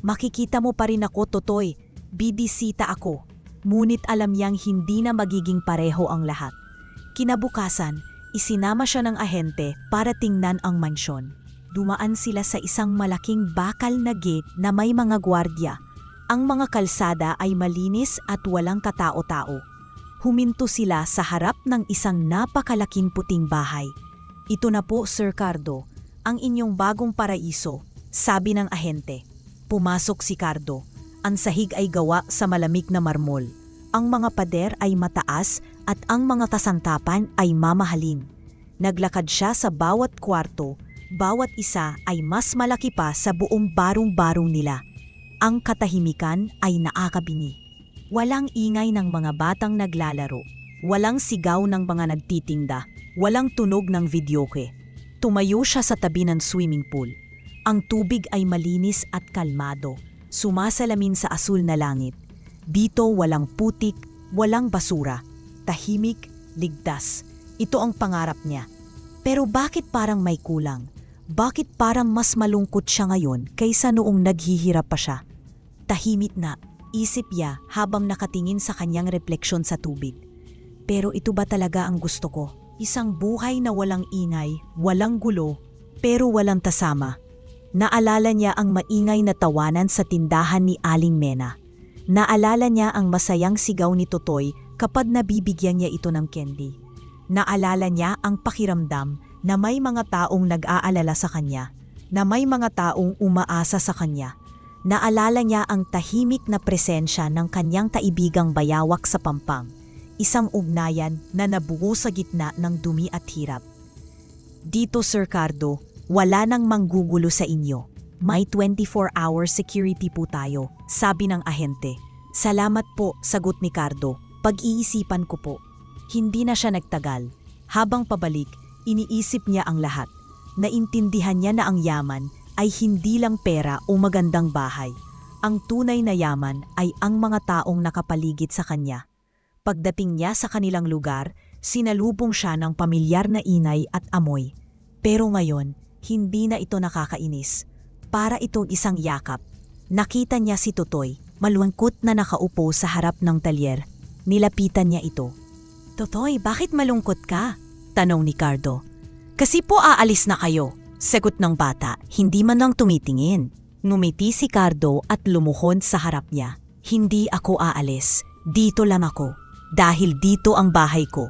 Makikita mo pa rin ako, Totoy. Bibisita ako. Ngunit alam niyang hindi na magiging pareho ang lahat. Kinabukasan, isinama siya ng ahente para tingnan ang mansyon. Dumaan sila sa isang malaking bakal na gate na may mga gwardya. Ang mga kalsada ay malinis at walang katao-tao. Huminto sila sa harap ng isang napakalaking puting bahay. Ito na po, Sir Cardo, ang inyong bagong paraiso, sabi ng ahente. Pumasok si Cardo. Ang sahig ay gawa sa malamig na marmol. Ang mga pader ay mataas at ang mga kasantapan ay mamahalin. Naglakad siya sa bawat kwarto, bawat isa ay mas malaki pa sa buong barong-barong nila. Ang katahimikan ay nakakabingi. Walang ingay ng mga batang naglalaro, walang sigaw ng mga nagtitinda, walang tunog ng videoke. Tumayo siya sa tabi ng swimming pool. Ang tubig ay malinis at kalmado, sumasalamin sa asul na langit. Dito walang putik, walang basura, tahimik, ligtas. Ito ang pangarap niya. Pero bakit parang may kulang? Bakit parang mas malungkot siya ngayon kaysa noong naghihirap pa siya? Tahimik na, isip niya habang nakatingin sa kanyang refleksyon sa tubig. Pero ito ba talaga ang gusto ko? Isang buhay na walang ingay, walang gulo, pero walang tasama. Naalala niya ang maingay na tawanan sa tindahan ni Aling Nena. Naalala niya ang masayang sigaw ni Totoy kapag nabibigyan niya ito ng candy. Naalala niya ang pakiramdam na may mga taong nag-aalala sa kanya, na may mga taong umaasa sa kanya. Naalala niya ang tahimik na presensya ng kanyang kaibigang bayawak sa Pampang, isang ugnayan na nabuo sa gitna ng dumi at hirap. Dito, Sir Cardo, wala nang manggugulo sa inyo. May 24-hour security po tayo, sabi ng ahente. Salamat po, sagot ni Cardo. Pag-iisipan ko po. Hindi na siya nagtagal. Habang pabalik, iniisip niya ang lahat. Naintindihan niya na ang yaman ay hindi lang pera o magandang bahay. Ang tunay na yaman ay ang mga taong nakapaligid sa kanya. Pagdating niya sa kanilang lugar, sinalubong siya ng pamilyar na inay at amoy. Pero ngayon, hindi na ito nakakainis. Para itong isang yakap. Nakita niya si Totoy, malungkot na nakaupo sa harap ng talyer. Nilapitan niya ito. Totoy, bakit malungkot ka? Tanong ni Cardo. Kasi po aalis na kayo. Sagot ng bata, hindi man lang tumitingin. Ngumiti si Cardo at lumuhod sa harap niya. Hindi ako aalis. Dito lang ako. Dahil dito ang bahay ko.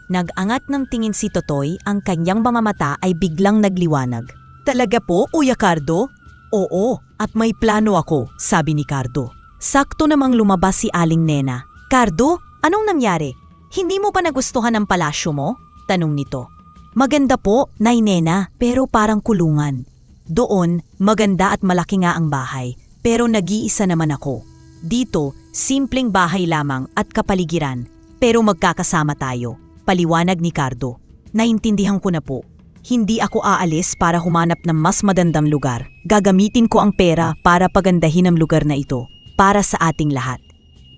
Nag-angat ng tingin si Totoy, ang kanyang mga mata ay biglang nagliwanag. Talaga po, Kuya Cardo? Oo, at may plano ako, sabi ni Cardo. Sakto namang lumabas si Aling Nena. Cardo, anong nangyari? Hindi mo pa nagustuhan ang palasyo mo? Tanong nito. Maganda po, Nay Nena, pero parang kulungan. Doon, maganda at malaki nga ang bahay, pero nag-iisa naman ako. Dito, simpleng bahay lamang at kapaligiran, pero magkakasama tayo. Paliwanag ni Cardo. Naintindihan ko na po. Hindi ako aalis para humanap ng mas madandang lugar. Gagamitin ko ang pera para pagandahin ang lugar na ito, para sa ating lahat.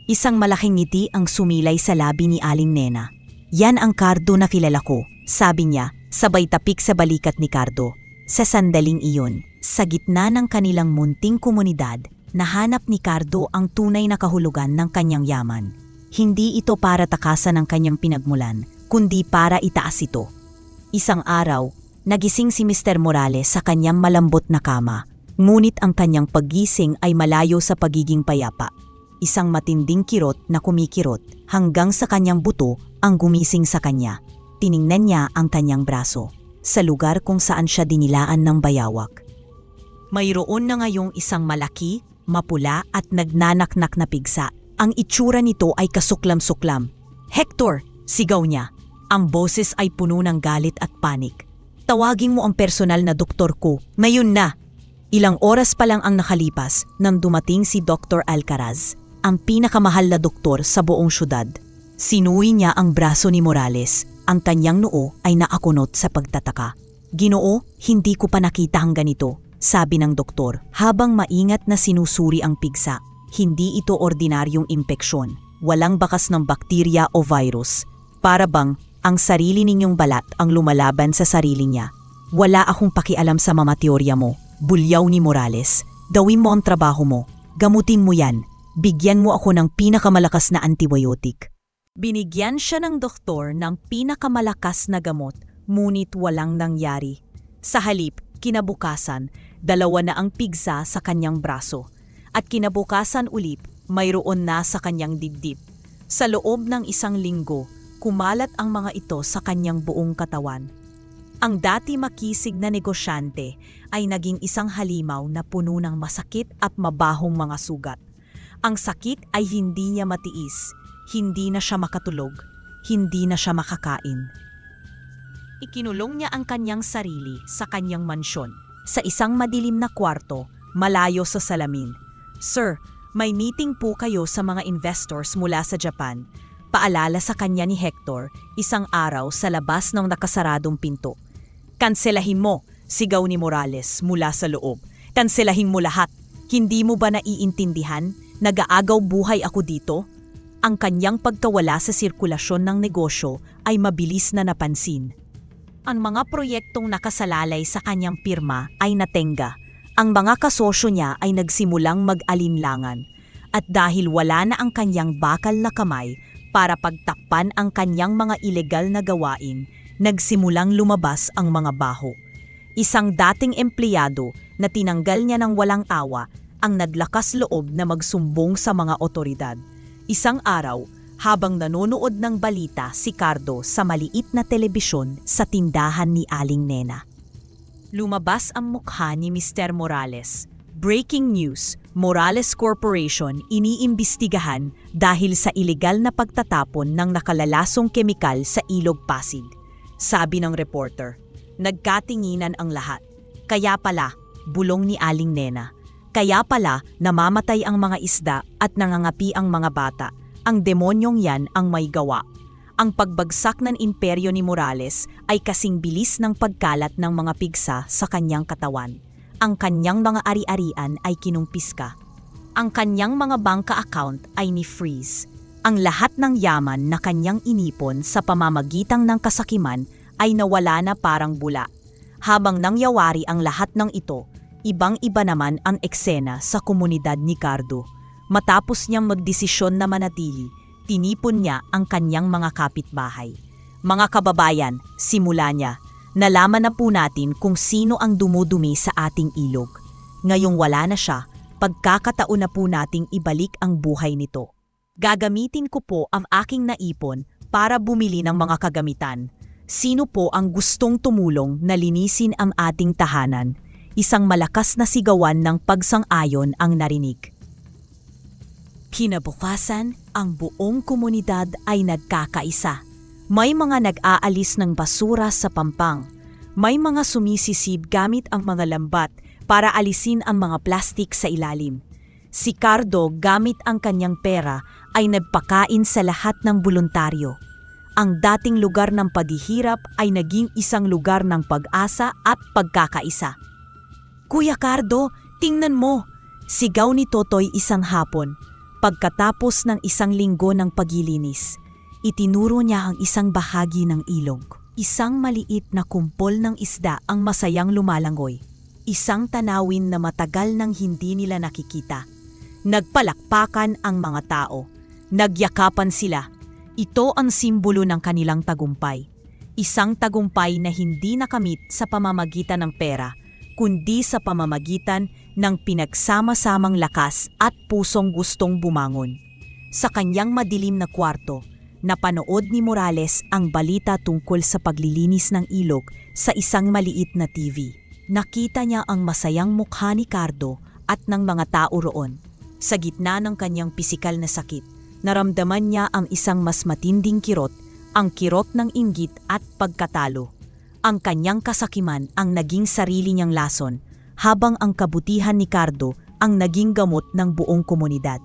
Isang malaking ngiti ang sumilay sa labi ni Aling Nena. Yan ang Cardo na kilala ko, sabi niya, sabay tapik sa balikat ni Cardo. Sa sandaling iyon, sa gitna ng kanilang munting komunidad, nahanap ni Cardo ang tunay na kahulugan ng kanyang yaman. Hindi ito para takasan ang kanyang pinagmulan, kundi para itaas ito. Isang araw, nagising si Mr. Morales sa kanyang malambot na kama, ngunit ang kanyang paggising ay malayo sa pagiging payapa. Isang matinding kirot na kumikirot hanggang sa kanyang buto ang gumising sa kanya. Tiningnan niya ang kanyang braso, sa lugar kung saan siya dinilaan ng bayawak. Mayroon na ngayong isang malaki, mapula at nagnanaknak na pigsa. Ang itsura nito ay kasuklam-suklam. Hector! Sigaw niya. Ang boses ay puno ng galit at panik. Tawagin mo ang personal na doktor ko. Ngayon na! Ilang oras pa lang ang nakalipas nang dumating si Dr. Alcaraz, ang pinakamahal na doktor sa buong syudad. Sinuwi niya ang braso ni Morales. Ang kanyang noo ay naakunot sa pagtataka. Ginoo, hindi ko pa nakita ang ganito, sabi ng doktor habang maingat na sinusuri ang pigsa. Hindi ito ordinaryong impeksyon. Walang bakas ng bakterya o virus. Para bang ang sarili ninyong balat ang lumalaban sa sarili niya. Wala akong pakialam sa mga teorya mo. Bulyaw ni Morales. Gawin mo ang trabaho mo. Gamutin mo yan. Bigyan mo ako ng pinakamalakas na antibiotic. Binigyan siya ng doktor ng pinakamalakas na gamot, ngunit walang nangyari. Sa halip, kinabukasan, 2 na ang pigsa sa kanyang braso. At kinabukasan ulit, mayroon na sa kanyang dibdib. Sa loob ng 1 linggo, kumalat ang mga ito sa kanyang buong katawan. Ang dati makisig na negosyante ay naging isang halimaw na puno ng masakit at mabahong mga sugat. Ang sakit ay hindi niya matiis, hindi na siya makatulog, hindi na siya makakain. Ikinulong niya ang kanyang sarili sa kanyang mansyon, sa isang madilim na kwarto, malayo sa salamin. Sir, may meeting po kayo sa mga investors mula sa Japan. Paalala sa kanya ni Hector, isang araw sa labas ng nakasaradong pinto. Kanselahin mo, sigaw ni Morales mula sa loob. Kanselahin mo lahat. Hindi mo ba naiintindihan? Nag-aagaw buhay ako dito? Ang kanyang pagkawala sa sirkulasyon ng negosyo ay mabilis na napansin. Ang mga proyektong nakasalalay sa kanyang pirma ay natenga. Ang mga kasosyo niya ay nagsimulang mag-alinlangan. At dahil wala na ang kanyang bakal na kamay para pagtakpan ang kanyang mga ilegal na gawain, nagsimulang lumabas ang mga baho. Isang dating empleyado na tinanggal niya ng walang awa ang naglakas loob na magsumbong sa mga otoridad. Isang araw, habang nanonood ng balita si Cardo sa maliit na telebisyon sa tindahan ni Aling Nena. Lumabas ang mukha ni Mr. Morales. Breaking news, Morales Corporation iniimbestigahan dahil sa ilegal na pagtatapon ng nakalalasong kemikal sa Ilog Pasig. Sabi ng reporter, nagkatinginan ang lahat. Kaya pala, bulong ni Aling Nena. Kaya pala, namamatay ang mga isda at nangangapi ang mga bata. Ang demonyong yan ang may gawa. Ang pagbagsak ng imperyo ni Morales ay kasing bilis ng pagkalat ng mga pigsa sa kanyang katawan. Ang kanyang mga ari-arian ay kinumpiska. Ang kanyang mga bangka account ay ni-freeze. Ang lahat ng yaman na kanyang inipon sa pamamagitan ng kasakiman ay nawala na parang bula. Habang nangyawari ang lahat ng ito, ibang-iba naman ang eksena sa komunidad ni Cardo. Matapos niyang magdesisyon na manatili, tinipon niya ang kanyang mga kapitbahay. Mga kababayan, simula niya. Nalaman na po natin kung sino ang dumudumi sa ating ilog. Ngayong wala na siya, pagkakataon na po nating ibalik ang buhay nito. Gagamitin ko po ang aking naipon para bumili ng mga kagamitan. Sino po ang gustong tumulong na linisin ang ating tahanan? Isang malakas na sigawan ng pagsang-ayon ang narinig. Kinabukasan, ang buong komunidad ay nagkakaisa. May mga nag-aalis ng basura sa pampang. May mga sumisisib gamit ang mga lambat para alisin ang mga plastik sa ilalim. Si Cardo gamit ang kanyang pera ay nagpakain sa lahat ng voluntaryo. Ang dating lugar ng paghihirap ay naging isang lugar ng pag-asa at pagkakaisa. Kuya Cardo, tingnan mo! Sigaw ni Totoy isang hapon. Pagkatapos ng isang linggo ng paglilinis, itinuro niya ang isang bahagi ng ilog. Isang maliit na kumpol ng isda ang masayang lumalangoy. Isang tanawin na matagal nang hindi nila nakikita. Nagpalakpakan ang mga tao. Nagyakapan sila. Ito ang simbolo ng kanilang tagumpay. Isang tagumpay na hindi nakamit sa pamamagitan ng pera, kundi sa pamamagitan ng pinagsama-samang lakas at pusong gustong bumangon. Sa kanyang madilim na kwarto, napanood ni Morales ang balita tungkol sa paglilinis ng ilog sa isang maliit na TV. Nakita niya ang masayang mukha ni Cardo at ng mga tao roon. Sa gitna ng kanyang pisikal na sakit, naramdaman niya ang isang mas matinding kirot, ang kirot ng inggit at pagkatalo. Ang kanyang kasakiman ang naging sarili niyang lason, habang ang kabutihan ni Cardo ang naging gamot ng buong komunidad.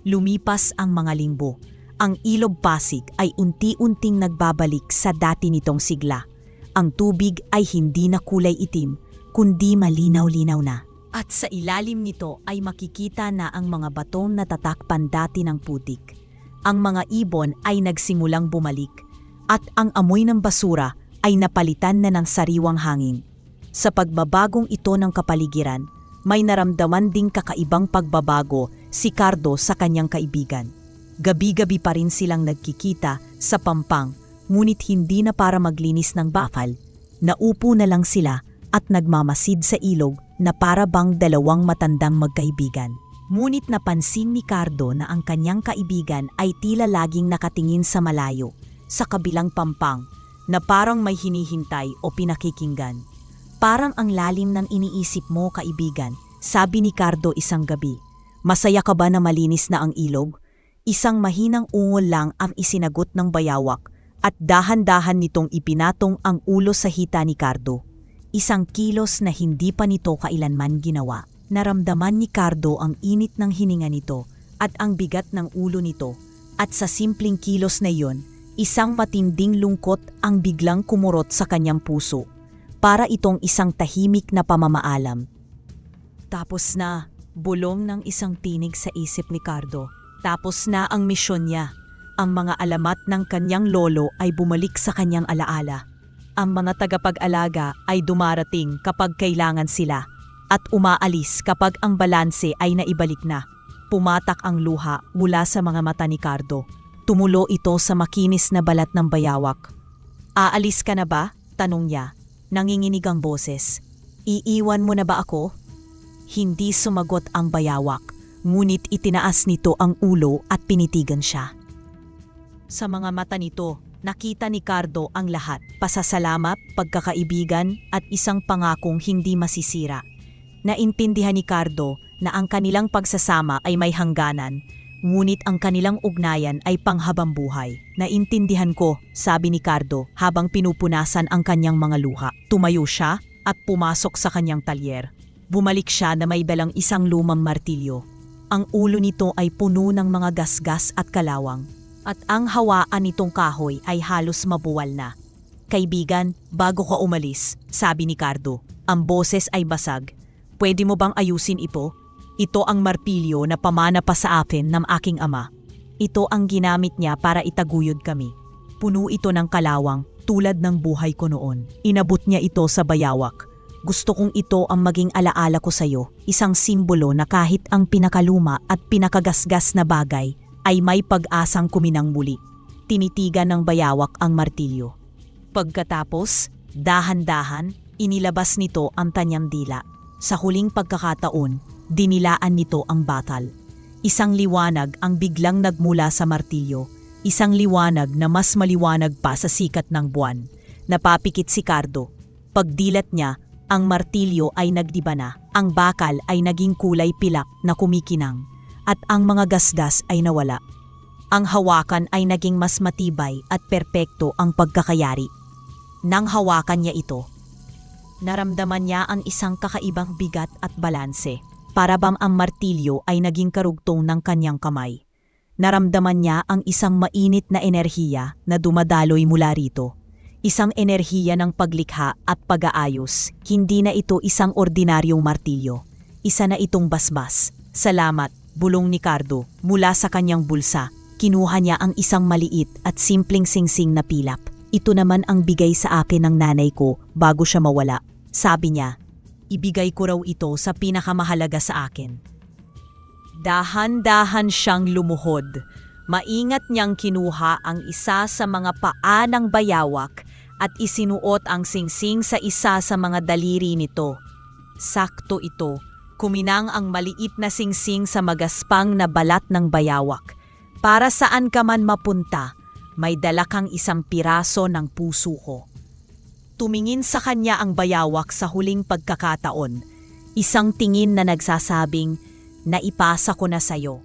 Lumipas ang mga linggo. Ang Ilog Pasig ay unti-unting nagbabalik sa dati nitong sigla. Ang tubig ay hindi na kulay itim, kundi malinaw-linaw na. At sa ilalim nito ay makikita na ang mga batong natatakpan dati ng putik. Ang mga ibon ay nagsimulang bumalik, at ang amoy ng basura ay napalitan na ng sariwang hangin. Sa pagbabagong ito ng kapaligiran, may naramdaman ding kakaibang pagbabago si Cardo sa kanyang kaibigan. Gabi-gabi pa rin silang nagkikita sa pampang, ngunit hindi na para maglinis ng bakal. Naupo na lang sila at nagmamasid sa ilog na para bang dalawang matandang magkaibigan. Ngunit napansin ni Cardo na ang kanyang kaibigan ay tila laging nakatingin sa malayo, sa kabilang pampang, na parang may hinihintay o pinakikinggan. Parang ang lalim ng iniisip mo, kaibigan, sabi ni Cardo isang gabi. Masaya ka ba na malinis na ang ilog? Isang mahinang ungol lang ang isinagot ng bayawak at dahan-dahan nitong ipinatong ang ulo sa hita ni Cardo. Isang kilos na hindi pa nito kailanman ginawa. Naramdaman ni Cardo ang init ng hininga nito at ang bigat ng ulo nito, at sa simpleng kilos na iyon, isang matinding lungkot ang biglang kumurot sa kanyang puso. Para itong isang tahimik na pamamaalam. Tapos na, bulong ng isang tinig sa isip ni Cardo. Tapos na ang misyon niya. Ang mga alamat ng kanyang lolo ay bumalik sa kanyang alaala. Ang mga tagapag-alaga ay dumarating kapag kailangan sila at umaalis kapag ang balanse ay naibalik na. Pumatak ang luha mula sa mga mata ni Cardo. Tumulo ito sa makinis na balat ng bayawak. Aalis ka na ba? Tanong niya. Nanginginig ang boses. Iiwan mo na ba ako? Hindi sumagot ang bayawak. Ngunit itinaas nito ang ulo at pinitigan siya. Sa mga mata nito, nakita ni Cardo ang lahat, pasasalamat, pagkakaibigan at isang pangakong hindi masisira. Naintindihan ni Cardo na ang kanilang pagsasama ay may hangganan, ngunit ang kanilang ugnayan ay panghabang buhay. Naintindihan ko, sabi ni Cardo habang pinupunasan ang kanyang mga luha. Tumayo siya at pumasok sa kanyang talyer. Bumalik siya na may dalang isang lumang martilyo. Ang ulo nito ay puno ng mga gasgas at kalawang, at ang hawaan nitong kahoy ay halos mabuwal na. Kaibigan, bago ka umalis, sabi ni Cardo, ang boses ay basag. Pwede mo bang ayusin ito? Ito ang martilyo na pamana pa sa akin ng aking ama. Ito ang ginamit niya para itaguyod kami. Puno ito ng kalawang tulad ng buhay ko noon. Inabot niya ito sa bayawak. Gusto kong ito ang maging alaala ko sa iyo, isang simbolo na kahit ang pinakaluma at pinakagasgas na bagay ay may pag-asang kuminang muli. Tinitigan ng bayawak ang martilyo. Pagkatapos, dahan-dahan, inilabas nito ang tanyang dila. Sa huling pagkakataon, dinilaan nito ang batal. Isang liwanag ang biglang nagmula sa martilyo, isang liwanag na mas maliwanag pa sa sikat ng buwan. Napapikit si Cardo. Pagdilat niya, ang martilyo ay nagdiba na, ang bakal ay naging kulay pilak na kumikinang, at ang mga gasgas ay nawala. Ang hawakan ay naging mas matibay at perpekto ang pagkakayari. Nang hawakan niya ito, naramdaman niya ang isang kakaibang bigat at balanse. Para bang ang martilyo ay naging karugtong ng kanyang kamay. Naramdaman niya ang isang mainit na enerhiya na dumadaloy mula rito. Isang enerhiya ng paglikha at pag-aayos. Hindi na ito isang ordinaryong martilyo. Isa na itong basbas. Salamat, bulong ni Cardo. Mula sa kanyang bulsa, kinuha niya ang isang maliit at simpleng singsing na pilap. Ito naman ang bigay sa akin ng nanay ko bago siya mawala. Sabi niya, ibigay ko raw ito sa pinakamahalaga sa akin. Dahan-dahan siyang lumuhod. Maingat niyang kinuha ang isa sa mga paa ng bayawak at isinuot ang singsing sa isa sa mga daliri nito. Sakto ito. Kuminang ang maliit na singsing sa magaspang na balat ng bayawak. Para saan ka man mapunta, may dala kang isang piraso ng puso ko. Tumingin sa kanya ang bayawak sa huling pagkakataon. Isang tingin na nagsasabing, naipasa ko na sayo.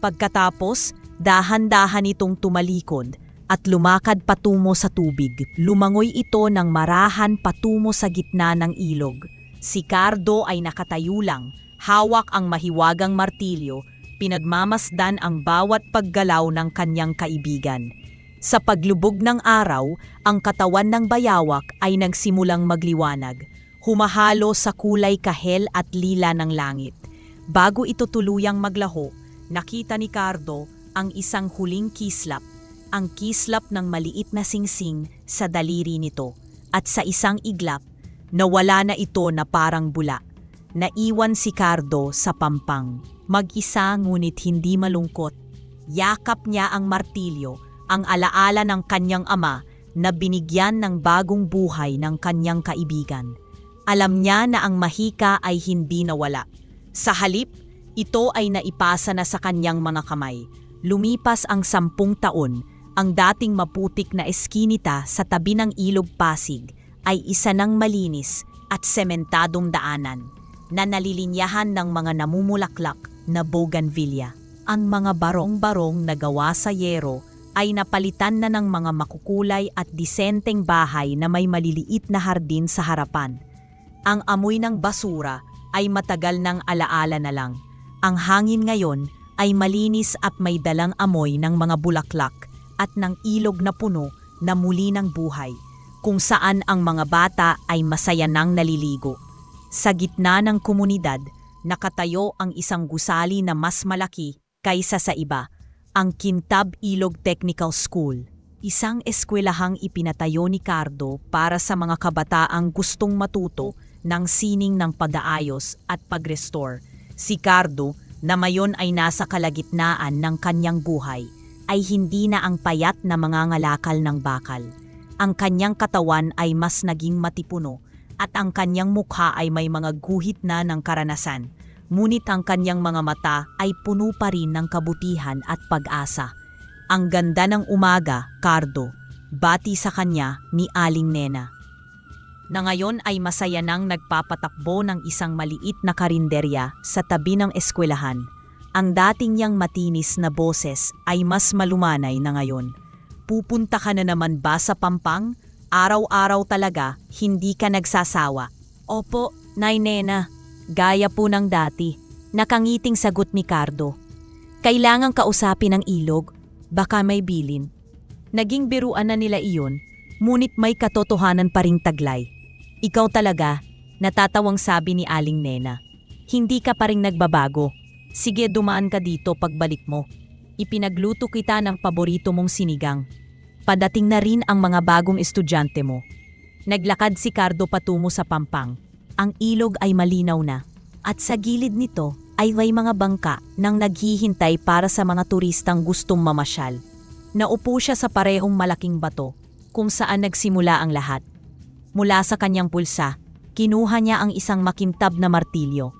Pagkatapos, dahan-dahan itong tumalikod at lumakad patungo sa tubig. Lumangoy ito ng marahan patungo sa gitna ng ilog. Si Cardo ay nakatayo lang, hawak ang mahiwagang martilyo, pinagmamasdan ang bawat paggalaw ng kanyang kaibigan. Sa paglubog ng araw, ang katawan ng bayawak ay nagsimulang magliwanag, humahalo sa kulay kahel at lila ng langit. Bago ito tuluyang maglaho, nakita ni Cardo ang isang huling kislap, ang kislap ng maliit na singsing sa daliri nito. At sa isang iglap, nawala na ito na parang bula. Naiwan si Cardo sa pampang, mag-isa ngunit hindi malungkot. Yakap niya ang martilyo, ang alaala ng kanyang ama na binigyan ng bagong buhay ng kanyang kaibigan. Alam niya na ang mahika ay hindi nawala. Sa halip, ito ay naipasa na sa kanyang mga kamay. Lumipas ang 10 taon, ang dating maputik na eskinita sa tabi ng ilog Pasig ay isa ng malinis at sementadong daanan na nalilinyahan ng mga namumulaklak na bougainvillea. Ang mga barong-barong na gawa sa yero ay napalitan na ng mga makukulay at disenteng bahay na may maliliit na hardin sa harapan. Ang amoy ng basura ay matagal ng alaala na lang. Ang hangin ngayon ay malinis at may dalang amoy ng mga bulaklak at ng ilog na puno na muli ng buhay, kung saan ang mga bata ay masaya nang naliligo. Sa gitna ng komunidad, nakatayo ang isang gusali na mas malaki kaysa sa iba, ang Kintab Ilog Technical School, isang eskwelahang ipinatayo ni Cardo para sa mga kabataang gustong matuto ng sining ng pag-aayos at pag-restore. Si Cardo, na mayon ay nasa kalagitnaan ng kanyang buhay, ay hindi na ang payat na mangangalakal ng bakal. Ang kanyang katawan ay mas naging matipuno at ang kanyang mukha ay may mga guhit na ng karanasan. Ngunit ang kanyang mga mata ay puno pa rin ng kabutihan at pag-asa. Ang ganda ng umaga, Cardo, bati sa kanya ni Aling Nena. na ngayon ay masaya nang nagpapatakbo ng isang maliit na karinderya sa tabi ng eskwelahan. Ang dating niyang matinis na boses ay mas malumanay na ngayon. Pupunta ka na naman ba sa Pampang? Araw-araw talaga, hindi ka nagsasawa. Opo, Nay Nena. Gaya po ng dati. Nakangiting sagot ni Cardo. Kailangang kausapin ang ilog, baka may bilin. Naging biruan na nila iyon, ngunit may katotohanan pa ring taglay. Ikaw talaga, natatawang sabi ni Aling Nena. Hindi ka pa ring nagbabago. Sige, dumaan ka dito pagbalik mo. Ipinagluto kita ng paborito mong sinigang. Padating na rin ang mga bagong estudyante mo. Naglakad si Cardo patungo sa Pampang. Ang ilog ay malinaw na. At sa gilid nito ay may mga bangka nang naghihintay para sa mga turistang gustong mamasyal. Naupo siya sa parehong malaking bato kung saan nagsimula ang lahat. Mula sa kanyang pulsa, kinuha niya ang isang makintab na martilyo.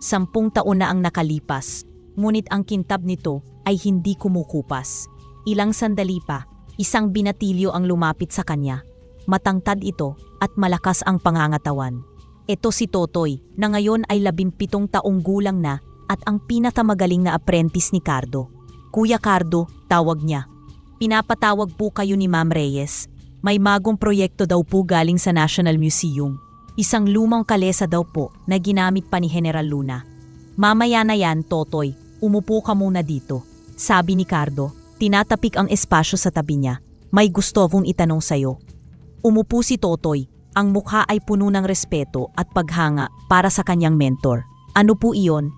10 taon na ang nakalipas, ngunit ang kintab nito ay hindi kumukupas. Ilang sandali pa, isang binatilyo ang lumapit sa kanya. Matangkad ito at malakas ang pangangatawan. Ito si Totoy na ngayon ay 17 taong gulang na at ang pinakamagaling na apprentice ni Cardo. Kuya Cardo, tawag niya. Pinapatawag po kayo ni Ma'am Reyes. May bagong proyekto daw po galing sa National Museum. Isang lumang kalesa daw po na ginamit pa ni General Luna. Mamaya na yan, Totoy. Umupo ka muna dito. Sabi ni Cardo, tinatapik ang espasyo sa tabi niya. May gusto akong itanong sa'yo. Umupo si Totoy. Ang mukha ay puno ng respeto at paghanga para sa kanyang mentor. Ano po iyon?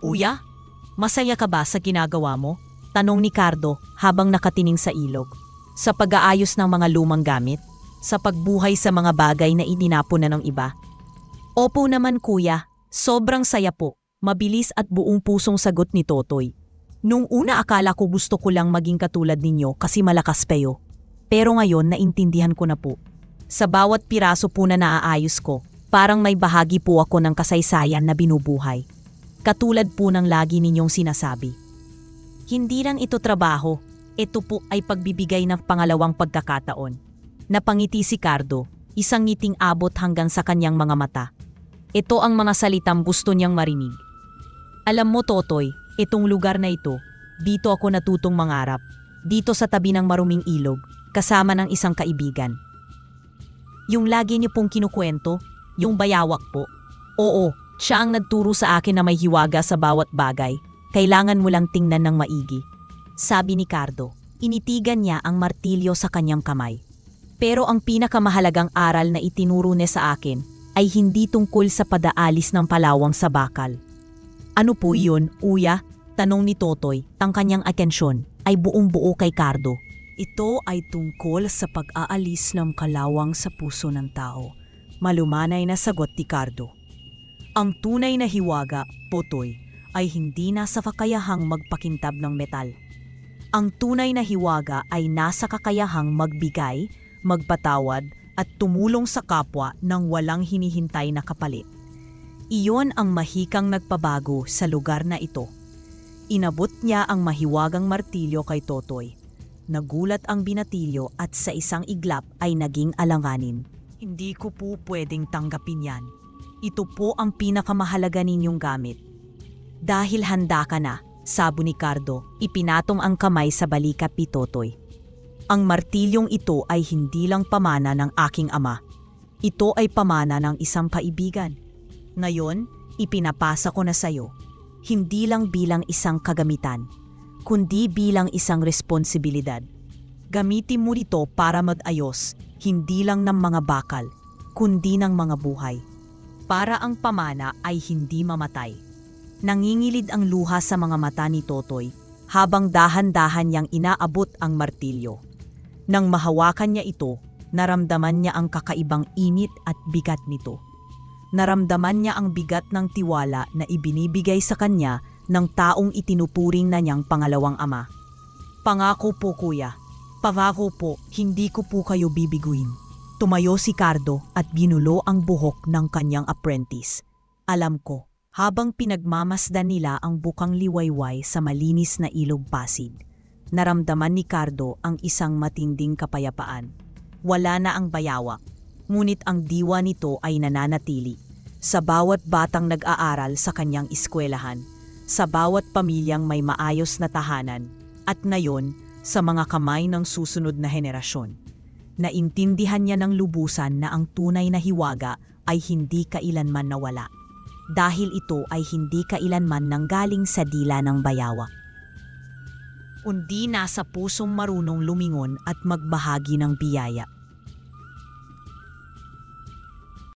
Uya, masaya ka ba sa ginagawa mo? Tanong ni Cardo habang nakatining sa ilog. Sa pag-aayos ng mga lumang gamit? Sa pagbuhay sa mga bagay na itinapon na ng iba? Opo naman kuya, sobrang saya po. Mabilis at buong pusong sagot ni Totoy. Nung una akala ko gusto ko lang maging katulad ninyo kasi malakas kayo. Pero ngayon naintindihan ko na po. Sa bawat piraso po na naaayos ko, parang may bahagi po ako ng kasaysayan na binubuhay. Katulad po ng lagi ninyong sinasabi. Hindi lang ito trabaho, ito po ay pagbibigay ng pangalawang pagkakataon. Napangiti si Cardo, isang ngiting abot hanggang sa kanyang mga mata. Ito ang mga salitang gusto niyang marinig. Alam mo Totoy, itong lugar na ito, dito ako natutong mangarap. Dito sa tabi ng maruming ilog, kasama ng isang kaibigan. Yung lagi niyo pong kinukwento, yung bayawak po. Oo, siya ang nagturo sa akin na may hiwaga sa bawat bagay. Kailangan mo lang tingnan ng maigi. Sabi ni Cardo, initigan niya ang martilyo sa kanyang kamay. Pero ang pinakamahalagang aral na itinuro niya sa akin ay hindi tungkol sa padaalis ng palawang sa bakal. Ano po iyon, Uya? Tanong ni Totoy, ang kanyang atensyon ay buong-buo kay Cardo. Ito ay tungkol sa pag-aalis ng kalawang sa puso ng tao. Malumanay na sagot ni Cardo. Ang tunay na hiwaga, Totoy, ay hindi nasa kakayahang magpakintab ng metal. Ang tunay na hiwaga ay nasa kakayahang magbigay, magpatawad at tumulong sa kapwa ng walang hinihintay na kapalit. Iyon ang mahikang nagpabago sa lugar na ito. Inabot niya ang mahiwagang martilyo kay Totoy. Nagulat ang binatilyo at sa isang iglap ay naging alanganin. Hindi ko po pwedeng tanggapin yan. Ito po ang pinakamahalaga ninyong gamit. Dahil handa ka na, sabo ni Cardo, ipinatong ang kamay sa balikat ni Totoy. Ang martilyong ito ay hindi lang pamana ng aking ama. Ito ay pamana ng isang kaibigan. Ngayon, ipinapasa ko na sayo. Hindi lang bilang isang kagamitan, kundi bilang isang responsibilidad. Gamitin mo ito para mag-ayos, hindi lang ng mga bakal, kundi ng mga buhay. Para ang pamana ay hindi mamatay. Nangingilid ang luha sa mga mata ni Totoy habang dahan-dahan niyang inaabot ang martilyo. Nang mahawakan niya ito, naramdaman niya ang kakaibang init at bigat nito. Naramdaman niya ang bigat ng tiwala na ibinibigay sa kanya ng taong itinupuring na niyang pangalawang ama. Pangako po kuya, pangako po hindi ko po kayo bibiguin. Tumayo si Cardo at ginulo ang buhok ng kanyang apprentice. Alam ko, habang pinagmamasdan nila ang bukang liwayway sa malinis na ilog Pasig, naramdaman ni Cardo ang isang matinding kapayapaan. Wala na ang bayawak, Ngunit ang diwa nito ay nananatili sa bawat batang nag-aaral sa kanyang eskwelahan, sa bawat pamilyang may maayos na tahanan, at ngayon sa mga kamay ng susunod na henerasyon. Naintindihan niya ng lubusan na ang tunay na hiwaga ay hindi kailanman nawala, dahil ito ay hindi kailanman nanggaling sa dila ng bayawak, kundi nasa pusong marunong lumingon at magbahagi ng biyaya.